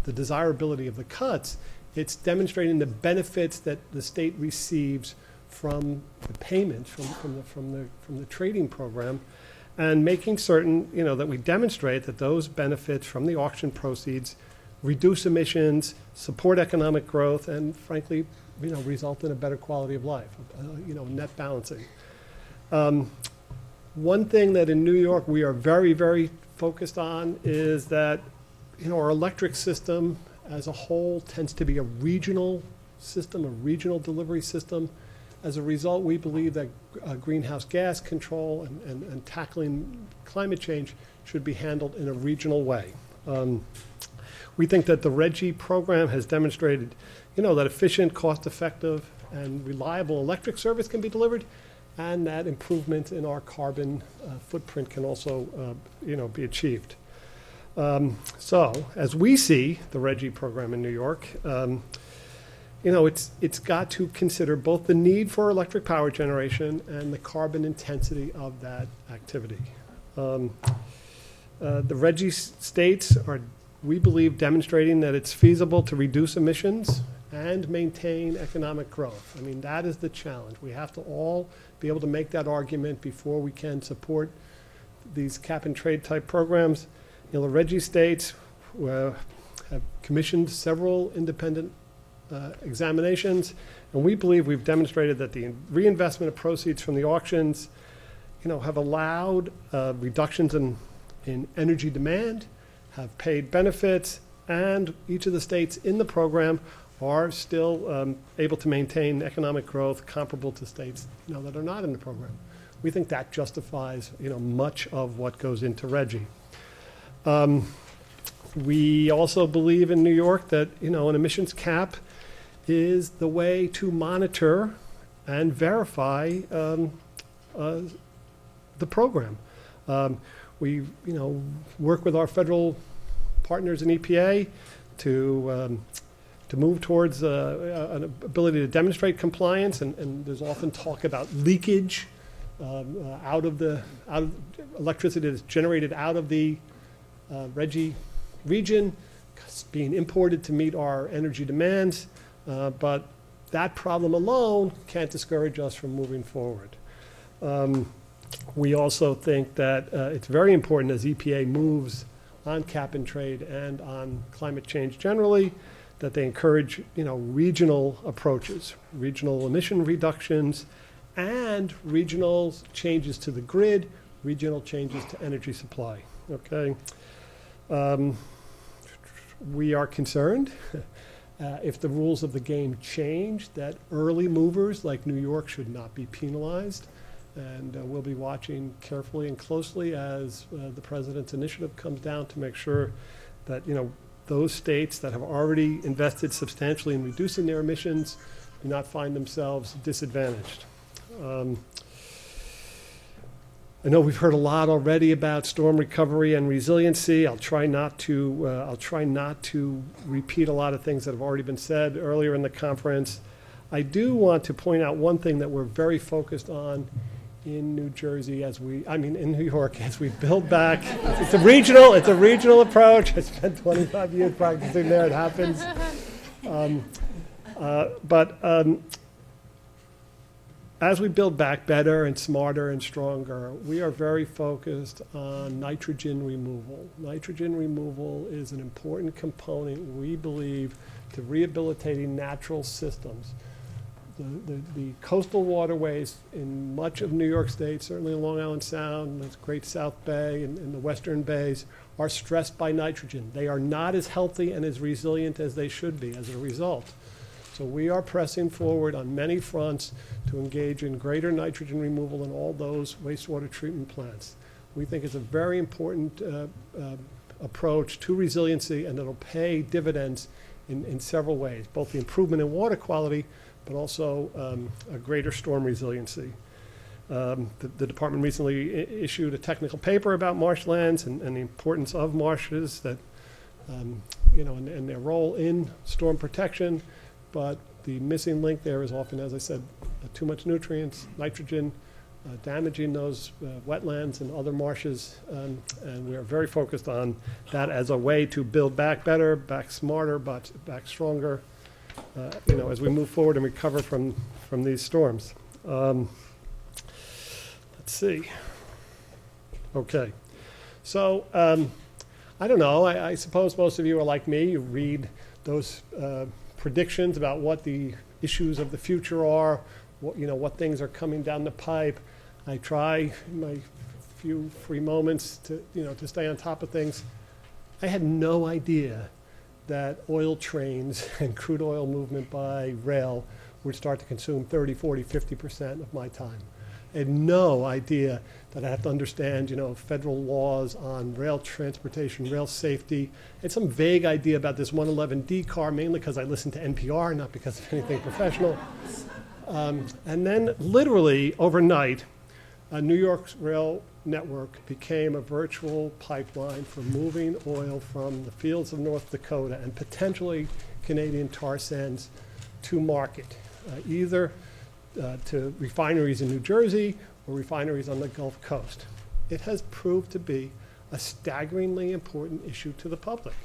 the desirability of the cuts. It's demonstrating the benefits that the state receives from the payments from the trading program, and making certain, that we demonstrate that those benefits from the auction proceeds reduce emissions, support economic growth, and frankly, result in a better quality of life, net balancing. One thing that in New York we are very, very focused on is that, our electric system as a whole tends to be a regional system, a regional delivery system. As a result, we believe that greenhouse gas control and tackling climate change should be handled in a regional way. We think that the RGGI program has demonstrated, that efficient, cost-effective, and reliable electric service can be delivered, and that improvement in our carbon footprint can also, be achieved. So, as we see the RGGI program in New York, it's got to consider both the need for electric power generation and the carbon intensity of that activity. The RGGI states are, we believe, demonstrating that it's feasible to reduce emissions and maintain economic growth. I mean, that is the challenge. We have to all be able to make that argument before we can support these cap and trade type programs. The RGGI states have commissioned several independent examinations, and we believe we've demonstrated that the reinvestment of proceeds from the auctions, have allowed reductions in energy demand, have paid benefits, and each of the states in the program are still able to maintain economic growth comparable to states that are not in the program. We think that justifies much of what goes into RGGI. We also believe in New York that an emissions cap is the way to monitor and verify the program. We work with our federal partners in EPA to move towards an ability to demonstrate compliance, and there's often talk about leakage out of electricity that's generated out of the RGGI region being imported to meet our energy demands, but that problem alone can't discourage us from moving forward. We also think that it's very important as EPA moves on cap and trade and on climate change generally, that they encourage, regional approaches, regional emission reductions, and regional changes to the grid, regional changes to energy supply. Okay, we are concerned if the rules of the game change, that early movers like New York should not be penalized. And we'll be watching carefully and closely as the president's initiative comes down to make sure that, those states that have already invested substantially in reducing their emissions do not find themselves disadvantaged. I know we've heard a lot already about storm recovery and resiliency. I'll try not to repeat a lot of things that have already been said earlier in the conference. I do want to point out one thing that we're very focused on in New York as we build back. It's a regional approach. I spent 25 years practicing there. It happens. As we build back better and smarter and stronger, we are very focused on nitrogen removal. Nitrogen removal is an important component, we believe, to rehabilitating natural systems. The coastal waterways in much of New York State, certainly in Long Island Sound, the Great South Bay, and the western bays, are stressed by nitrogen. They are not as healthy and as resilient as they should be as a result. So we are pressing forward on many fronts to engage in greater nitrogen removal in all those wastewater treatment plants. We think it's a very important approach to resiliency, and it'll pay dividends in several ways, both the improvement in water quality, but also a greater storm resiliency. The department recently issued a technical paper about marshlands and the importance of marshes that, and their role in storm protection. But the missing link there is often, as I said, too much nutrients, nitrogen, damaging those wetlands and other marshes. And we are very focused on that as a way to build back better, back smarter, but back stronger, as we move forward and recover from these storms. Let's see. Okay. So I don't know. I suppose most of you are like me. You read those predictions about what the issues of the future are, what things are coming down the pipe. I try in my few free moments to stay on top of things. I had no idea that oil trains and crude oil movement by rail would start to consume 30, 40, 50% of my time. I had no idea that I have to understand, federal laws on rail transportation, rail safety. I had some vague idea about this 111D car, mainly because I listened to NPR, not because of anything professional. And then literally overnight, New York's rail network became a virtual pipeline for moving oil from the fields of North Dakota and potentially Canadian tar sands to market, either to refineries in New Jersey or refineries on the Gulf Coast. It has proved to be a staggeringly important issue to the public.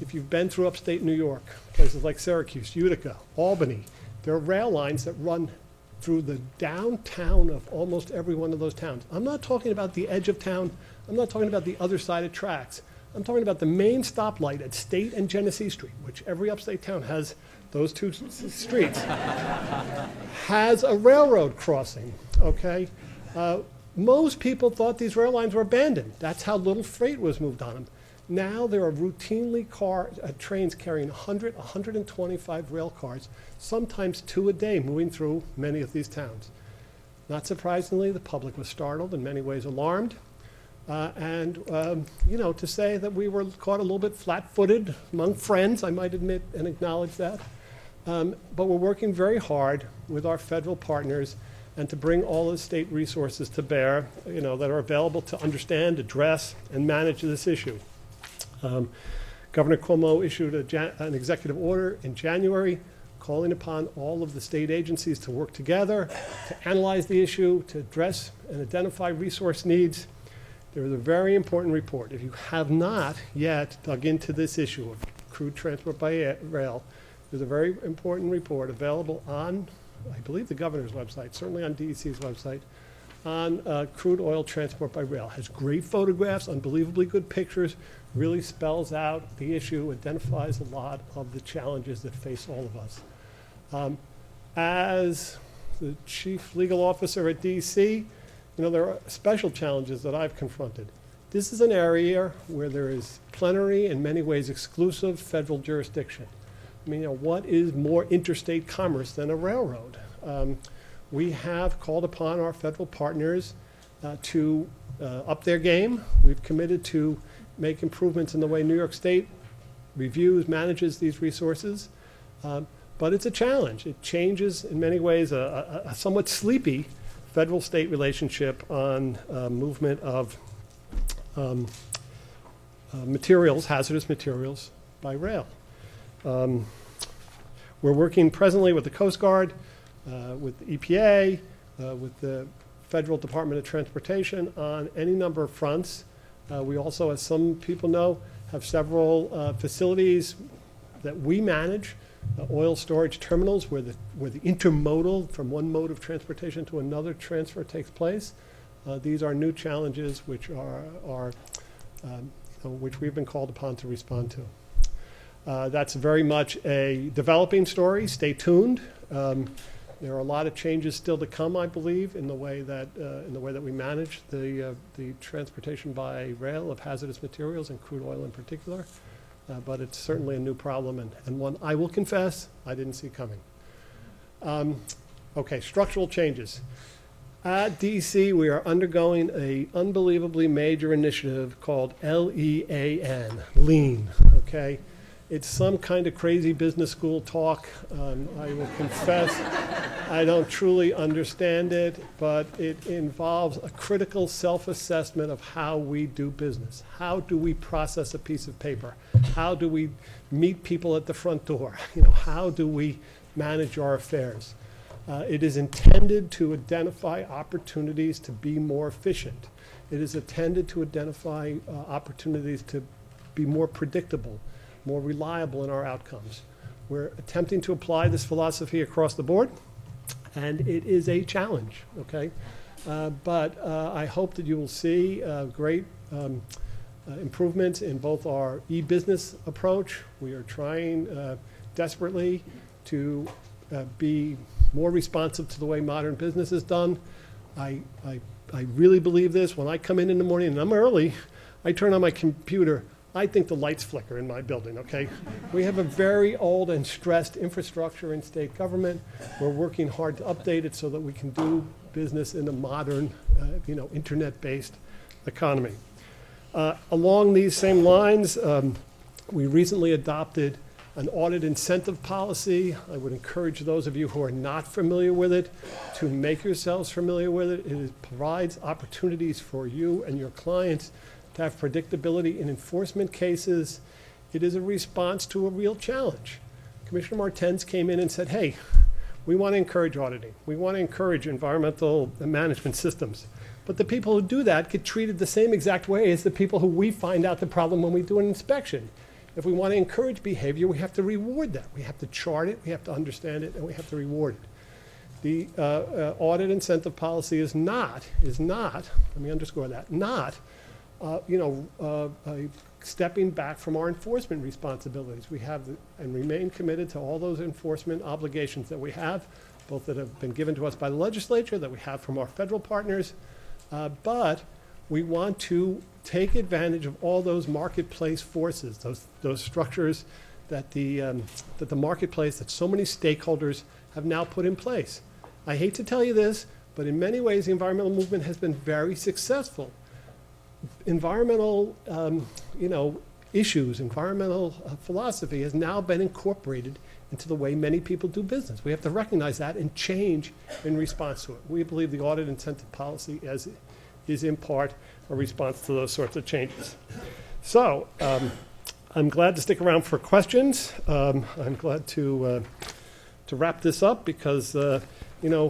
If you've been through upstate New York, places like Syracuse, Utica, Albany, there are rail lines that run through the downtown of almost every one of those towns. I'm not talking about the edge of town. I'm not talking about the other side of tracks. I'm talking about the main stoplight at State and Genesee Street, which every upstate town has. Those two streets has a railroad crossing, okay? Most people thought these rail lines were abandoned. That's how little freight was moved on them. Now there are routinely trains carrying 100, 125 rail cars, sometimes 2 a day, moving through many of these towns. Not surprisingly, the public was startled, in many ways alarmed. To say that we were caught a little bit flat-footed among friends, I might admit and acknowledge that. But we're working very hard with our federal partners and to bring all the state resources to bear, that are available to understand, address, and manage this issue. Governor Cuomo issued an executive order in January calling upon all of the state agencies to work together to analyze the issue, to address and identify resource needs. There is a very important report. If you have not yet dug into this issue of crude transport by rail, there's a very important report available on, I believe, the governor's website, certainly on DEC's website, on crude oil transport by rail. Has great photographs, unbelievably good pictures, really spells out the issue, identifies a lot of the challenges that face all of us. As the chief legal officer at DC, there are special challenges that I've confronted. This is an area where there is plenary, in many ways exclusive, federal jurisdiction. What is more interstate commerce than a railroad? We have called upon our federal partners to up their game. We've committed to make improvements in the way New York State reviews, manages these resources. But it's a challenge. It changes, in many ways, a somewhat sleepy federal-state relationship on movement of materials, hazardous materials, by rail. We're working presently with the Coast Guard, with the EPA, with the Federal Department of Transportation on any number of fronts. We also, as some people know, have several facilities that we manage, oil storage terminals where the intermodal from one mode of transportation to another transfer takes place. These are new challenges which which we've been called upon to respond to. That's very much a developing story. Stay tuned. There are a lot of changes still to come, I believe, in the way that we manage the transportation by rail of hazardous materials and crude oil in particular. But it's certainly a new problem and one I will confess I didn't see coming. Okay, structural changes. At DC, we are undergoing an unbelievably major initiative called LEAN, Lean, okay? It's some kind of crazy business school talk. I will confess I don't truly understand it, but it involves a critical self-assessment of how we do business. How do we process a piece of paper? How do we meet people at the front door? How do we manage our affairs? It is intended to identify opportunities to be more efficient. It is intended to identify opportunities to be more predictable, more reliable in our outcomes. We're attempting to apply this philosophy across the board, and it is a challenge, okay? But I hope that you will see great improvements in both our e-business approach. We are trying desperately to be more responsive to the way modern business is done. I really believe this. When I come in the morning and I'm early, I turn on my computer. I think the lights flicker in my building, okay? We have a very old and stressed infrastructure in state government. We're working hard to update it so that we can do business in a modern, internet-based economy. Along these same lines, we recently adopted an audit incentive policy. I would encourage those of you who are not familiar with it to make yourselves familiar with it. It provides opportunities for you and your clients to have predictability in enforcement cases. It is a response to a real challenge. Commissioner Martens came in and said, hey, we want to encourage auditing. We want to encourage environmental management systems. But the people who do that get treated the same exact way as the people who we find out the problem when we do an inspection. If we want to encourage behavior, we have to reward that. We have to chart it, we have to understand it, and we have to reward it. The audit incentive policy is not, let me underscore that, not stepping back from our enforcement responsibilities. We have and remain committed to all those enforcement obligations that we have, both that have been given to us by the legislature, that we have from our federal partners, but we want to take advantage of all those marketplace forces, those structures that the marketplace, that so many stakeholders have now put in place. I hate to tell you this, but in many ways the environmental movement has been very successful. Environmental issues, environmental philosophy has now been incorporated into the way many people do business. We have to recognize that and change in response to it. We believe the audit incentive policy is in part a response to those sorts of changes. So I'm glad to stick around for questions. I'm glad to wrap this up because, when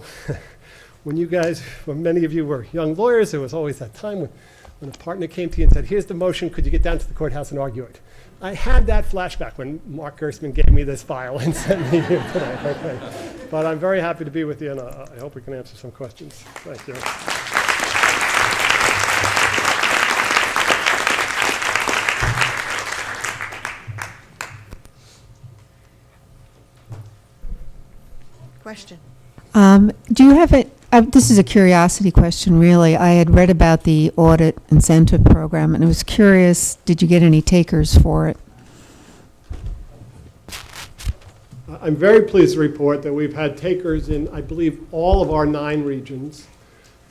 many of you were young lawyers, there was always that time when a partner came to you and said, here's the motion, could you get down to the courthouse and argue it? I had that flashback when Mark Gerstmann gave me this file and sent me here today. Okay. But I'm very happy to be with you, and I hope we can answer some questions. Thank you. Question. Do you have it? This is a curiosity question, really. I had read about the audit incentive program, and I was curious, did you get any takers for it? I'm very pleased to report that we've had takers in, I believe, all of our 9 regions.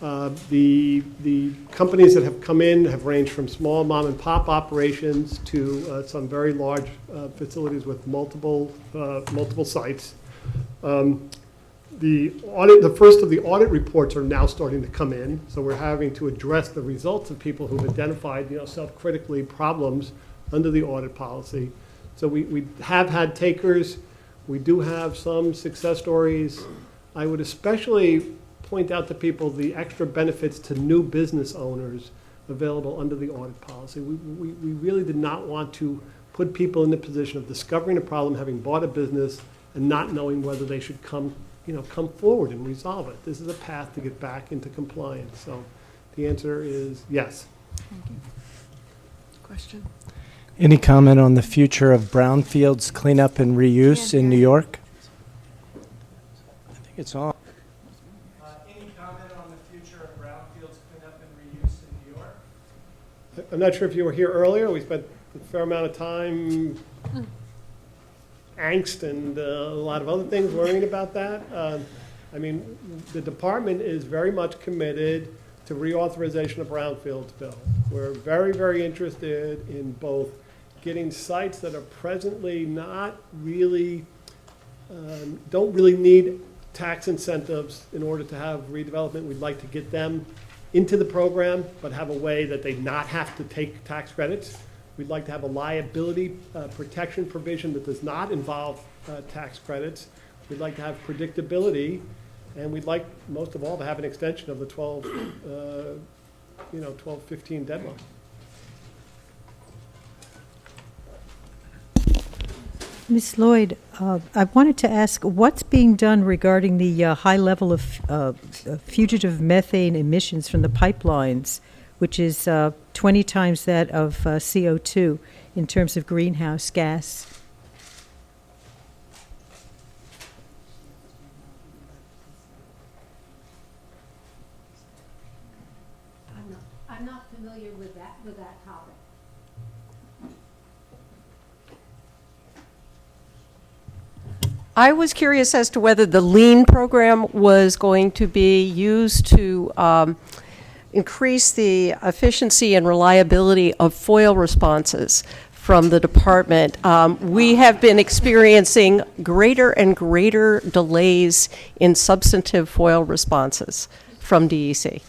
The companies that have come in have ranged from small mom and pop operations to some very large facilities with multiple sites. The first of the audit reports are now starting to come in, so we're having to address the results of people who've identified, self-critically problems under the audit policy. So we have had takers. We do have some success stories. I would especially point out to people the extra benefits to new business owners available under the audit policy. We really did not want to put people in the position of discovering a problem, having bought a business, and not knowing whether they should come forward and resolve it. This is a path to get back into compliance. So the answer is yes. Thank you. Question. Any comment on the future of brownfields cleanup and reuse in New York? I think it's on. Any comment on the future of brownfields cleanup and reuse in New York? I'm not sure if you were here earlier. We spent a fair amount of time, angst and a lot of other things learning about that. The department is very much committed to reauthorization of brownfields bill. We're very, very interested in both getting sites that are presently not really, don't really need tax incentives in order to have redevelopment. We'd like to get them into the program, but have a way that they not have to take tax credits. We'd like to have a liability protection provision that does not involve tax credits. We'd like to have predictability, and we'd like, most of all, to have an extension of the 12/15 deadline. Ms. Lloyd, I wanted to ask, what's being done regarding the high level of fugitive methane emissions from the pipelines, which is 20 times that of CO2 in terms of greenhouse gas? I'm not familiar with that topic. I was curious as to whether the LEAN program was going to be used to increase the efficiency and reliability of FOIL responses from the department. We have been experiencing greater and greater delays in substantive FOIL responses from DEC.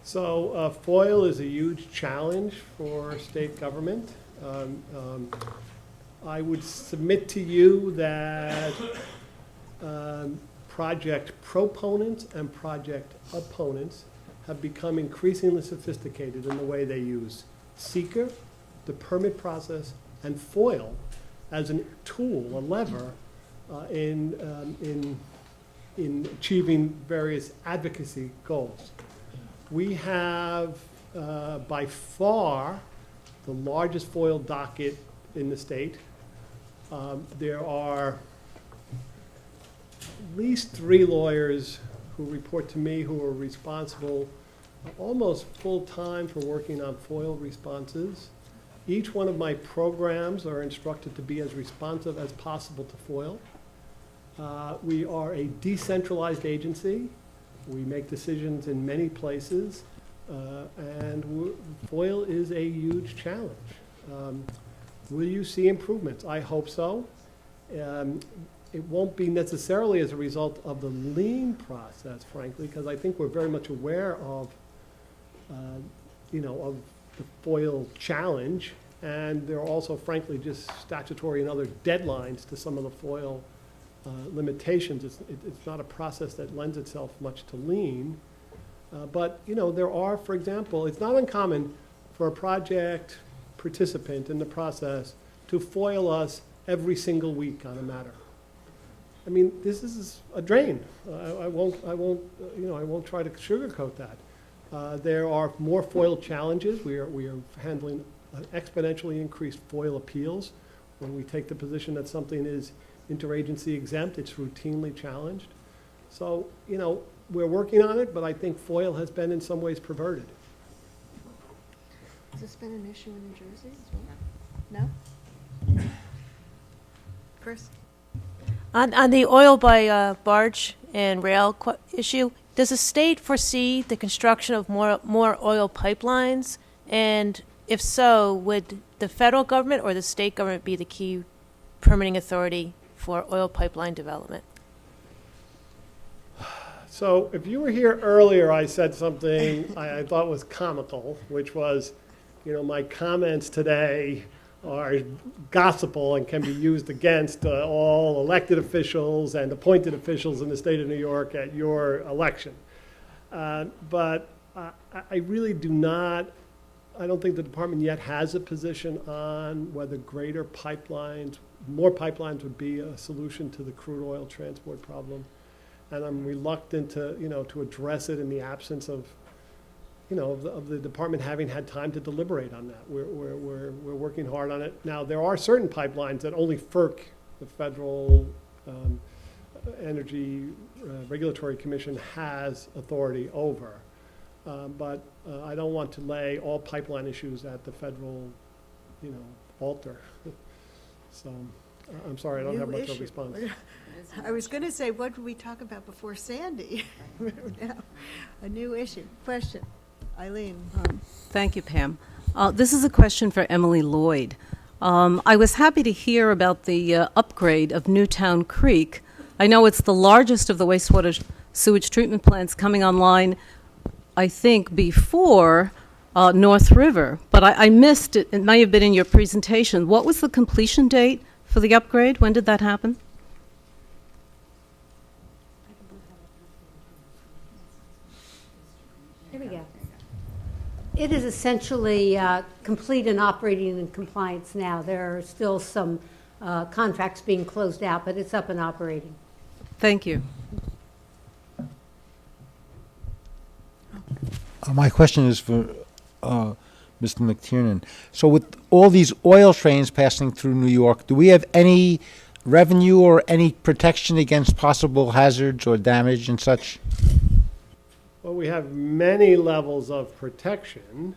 So FOIL is a huge challenge for state government. I would submit to you that project proponents and project opponents have become increasingly sophisticated in the way they use seeker, the permit process, and FOIL as a tool, a lever, in achieving various advocacy goals. We have, by far, the largest FOIL docket in the state. There are at least 3 lawyers who report to me who are responsible almost full-time for working on FOIL responses. Each one of my programs are instructed to be as responsive as possible to FOIL. We are a decentralized agency. We make decisions in many places, and FOIL is a huge challenge. Will you see improvements? I hope so. It won't be necessarily as a result of the LEAN process, frankly, because I think we're very much aware of, of the FOIL challenge, and there are also, frankly, just statutory and other deadlines to some of the FOIL limitations. It's not a process that lends itself much to LEAN, but there are, for example, it's not uncommon for a project participant in the process to FOIL us every single week on a matter. I mean, this is a drain. I won't try to sugarcoat that. There are more FOIL challenges. We are handling exponentially increased FOIL appeals. When we take the position that something is interagency exempt, it's routinely challenged. So, we're working on it, but I think FOIL has been in some ways perverted. Has this been an issue in New Jersey as well? No? Chris? On the oil by barge and rail issue, does the state foresee the construction of more oil pipelines? And if so, would the federal government or the state government be the key permitting authority for oil pipeline development? So if you were here earlier, I said something I thought was comical, which was, my comments today are gospel and can be used against all elected officials and appointed officials in the state of New York at your election. But I really do not, I don't think the department yet has a position on whether more pipelines would be a solution to the crude oil transport problem. And I'm reluctant to address it in the absence of, of the department having had time to deliberate on that. We're working hard on it. Now, there are certain pipelines that only FERC, the Federal Energy Regulatory Commission, has authority over. But I don't want to lay all pipeline issues at the federal, altar. So I'm sorry, I don't have much of a response. I was going to say, what did we talk about before Sandy? Now, a new issue. Question. Eileen. Thank you, Pam. This is a question for Emily Lloyd. I was happy to hear about the upgrade of Newtown Creek. I know it's the largest of the wastewater sewage treatment plants coming online, I think, before North River. But I missed it. It may have been in your presentation. What was the completion date for the upgrade? When did that happen? Here we go. It is essentially complete and operating in compliance now. There are still some contracts being closed out, but it's up and operating. Thank you. My question is for Mr. McTiernan. So with all these oil trains passing through New York, do we have any revenue or any protection against possible hazards or damage and such? Well, we have many levels of protection.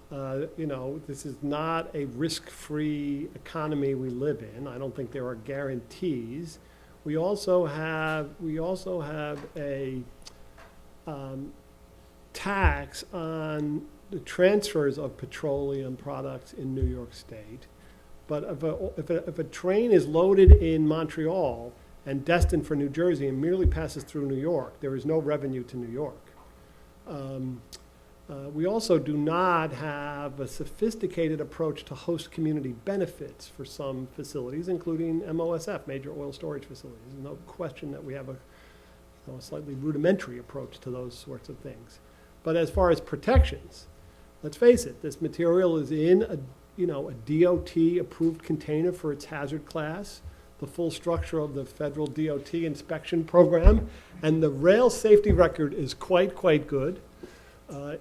This is not a risk-free economy we live in. I don't think there are guarantees. We also have a tax on the transfers of petroleum products in New York State. But if a train is loaded in Montreal and destined for New Jersey and merely passes through New York, there is no revenue to New York. We also do not have a sophisticated approach to host community benefits for some facilities, including MOSF, major oil storage facilities. There's no question that we have a slightly rudimentary approach to those sorts of things. But as far as protections, let's face it, this material is in a DOT-approved container for its hazard class, the full structure of the federal DOT inspection program, and the rail safety record is quite good,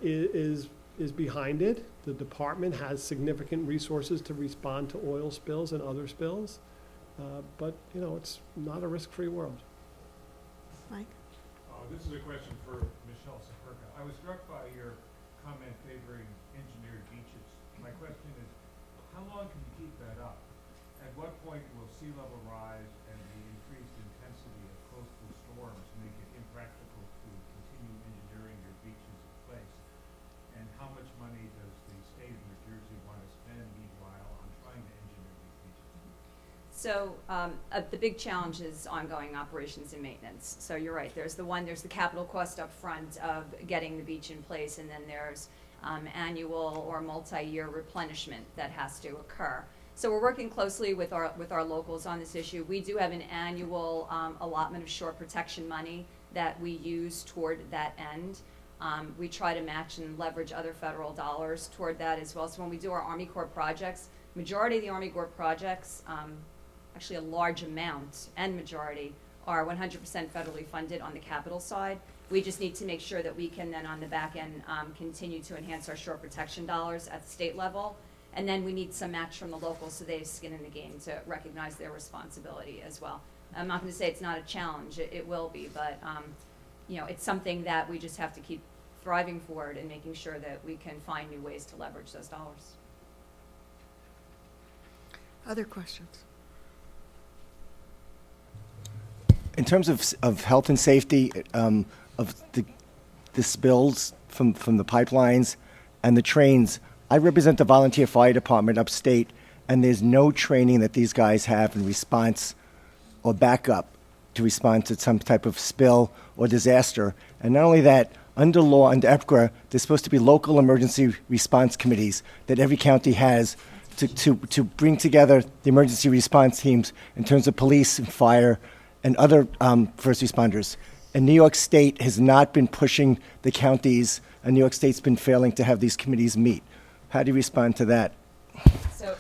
is behind it. The department has significant resources to respond to oil spills and other spills, but it's not a risk-free world. Mike? This is a question for Michele Siekerka. I was struck by your comment favoring engineered beaches. My question is, how long can you keep that up? At what point will sea level rise and the increased intensity of coastal storms make it impractical to continue engineering your beaches in place? And how much money does the state of New Jersey want to spend meanwhile on trying to engineer these beaches? So the big challenge is ongoing operations and maintenance. So you're right, there's the capital cost up front of getting the beach in place, and then there's annual or multi-year replenishment that has to occur. So we're working closely with our locals on this issue. We do have an annual allotment of shore protection money that we use toward that end. We try to match and leverage other federal dollars toward that as well. So when we do our Army Corps projects, majority of the Army Corps projects, actually a large amount and majority, are 100% federally funded on the capital side. We just need to make sure that we can then on the back end continue to enhance our shore protection dollars at the state level. And then we need some match from the locals so they have skin in the game to recognize their responsibility as well. I'm not going to say it's not a challenge. It will be, but it's something that we just have to keep thriving forward and making sure that we can find new ways to leverage those dollars. Other questions? In terms of health and safety, of the spills from the pipelines and the trains, I represent the volunteer fire department upstate, and there's no training that these guys have in response or backup to respond to some type of spill or disaster. And not only that, under law, under EPA, there's supposed to be local emergency response committees that every county has to bring together the emergency response teams in terms of police and fire and other first responders. And New York State has not been pushing the counties, and New York State's been failing to have these committees meet. How do you respond to that? So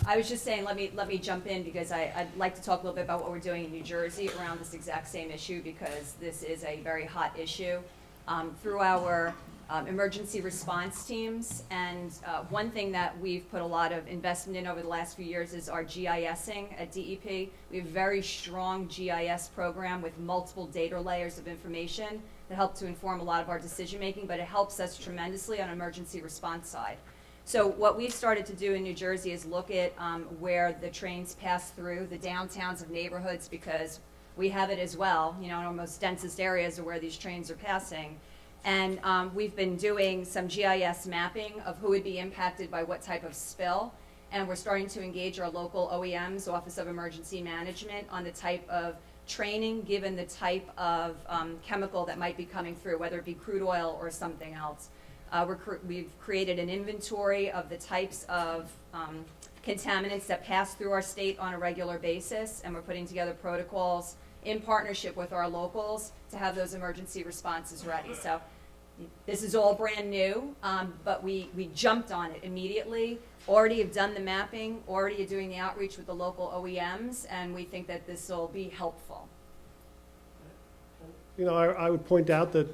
I was just saying, let me jump in because I'd like to talk a little bit about what we're doing in New Jersey around this exact same issue, because this is a very hot issue. Through our emergency response teams, and one thing that we've put a lot of investment in over the last few years is our GISing at DEP. We have a very strong GIS program with multiple data layers of information that help to inform a lot of our decision making, but it helps us tremendously on emergency response side. So what we've started to do in New Jersey is look at where the trains pass through the downtowns of neighborhoods, because we have it as well, in our most densest areas are where these trains are passing. And we've been doing some GIS mapping of who would be impacted by what type of spill. And we're starting to engage our local OEMs, Office of Emergency Management, on the type of training given the type of chemical that might be coming through, whether it be crude oil or something else. We've created an inventory of the types of contaminants that pass through our state on a regular basis, and we're putting together protocols in partnership with our locals to have those emergency responses ready. So this is all brand new, but we jumped on it immediately, already have done the mapping, already are doing the outreach with the local OEMs, and we think that this will be helpful. I would point out that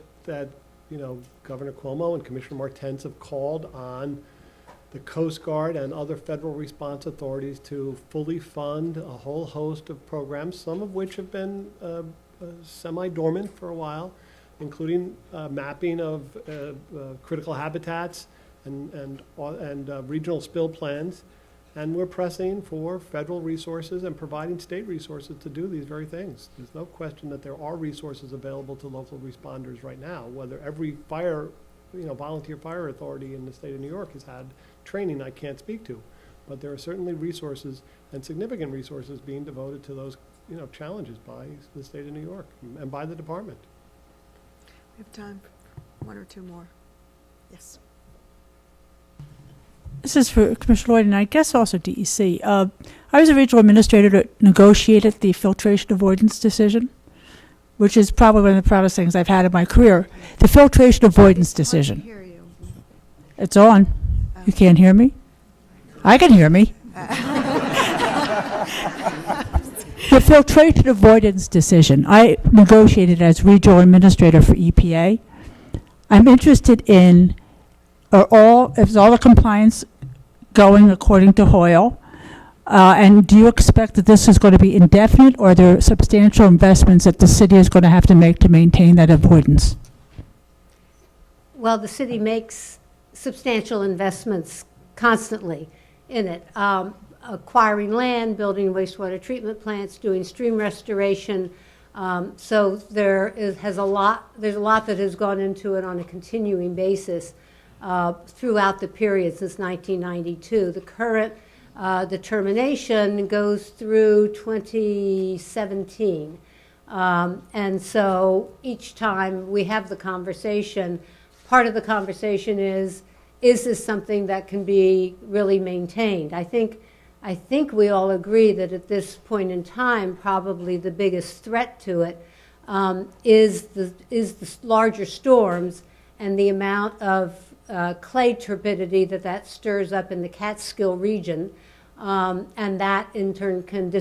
Governor Cuomo and Commissioner Martens have called on the Coast Guard and other federal response authorities to fully fund a whole host of programs, some of which have been semi-dormant for a while, including mapping of critical habitats and regional spill plans. And we're pressing for federal resources and providing state resources to do these very things. There's no question that there are resources available to local responders right now. Whether every volunteer fire authority in the state of New York has had training, I can't speak to. But there are certainly resources and significant resources being devoted to those, challenges by the state of New York and by the department. We have time for one or two more. Yes. This is for Commissioner Lloyd, and I guess also DEC. I was a regional administrator that negotiated the filtration avoidance decision, which is probably one of the proudest things I've had in my career. The filtration avoidance decision. Hear you. It's on. You can't hear me? I can hear me. The filtration avoidance decision, I negotiated as regional administrator for EPA. I'm interested in is all the compliance going according to Hoyle? And do you expect that this is going to be indefinite, or are there substantial investments that the city is going to have to make to maintain that avoidance? Well, the city makes substantial investments constantly in it. Acquiring land, building wastewater treatment plants, doing stream restoration. So there's a lot that has gone into it on a continuing basis throughout the period since 1992. The current determination goes through 2017. And so each time we have the conversation, part of the conversation is this something that can be really maintained? I think we all agree that at this point in time, probably the biggest threat to it is the larger storms and the amount of clay turbidity that stirs up in the Catskill region, and that in turn can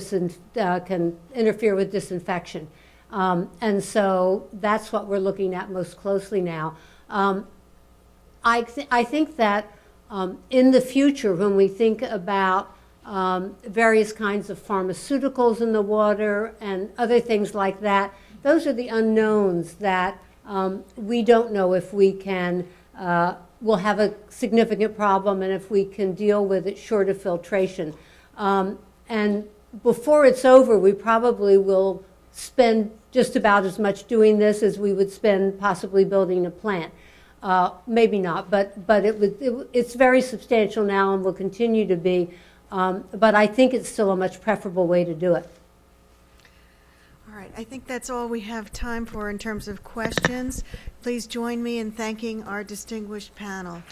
interfere with disinfection. And so that's what we're looking at most closely now. I think that in the future, when we think about various kinds of pharmaceuticals in the water, and other things like that. Those are the unknowns that we don't know if we can, we'll have a significant problem, and if we can deal with it short of filtration. And before it's over, we probably will spend just about as much doing this as we would spend possibly building a plant. Maybe not, but it's very substantial now and will continue to be. But I think it's still a much preferable way to do it. All right, I think that's all we have time for in terms of questions. Please join me in thanking our distinguished panel.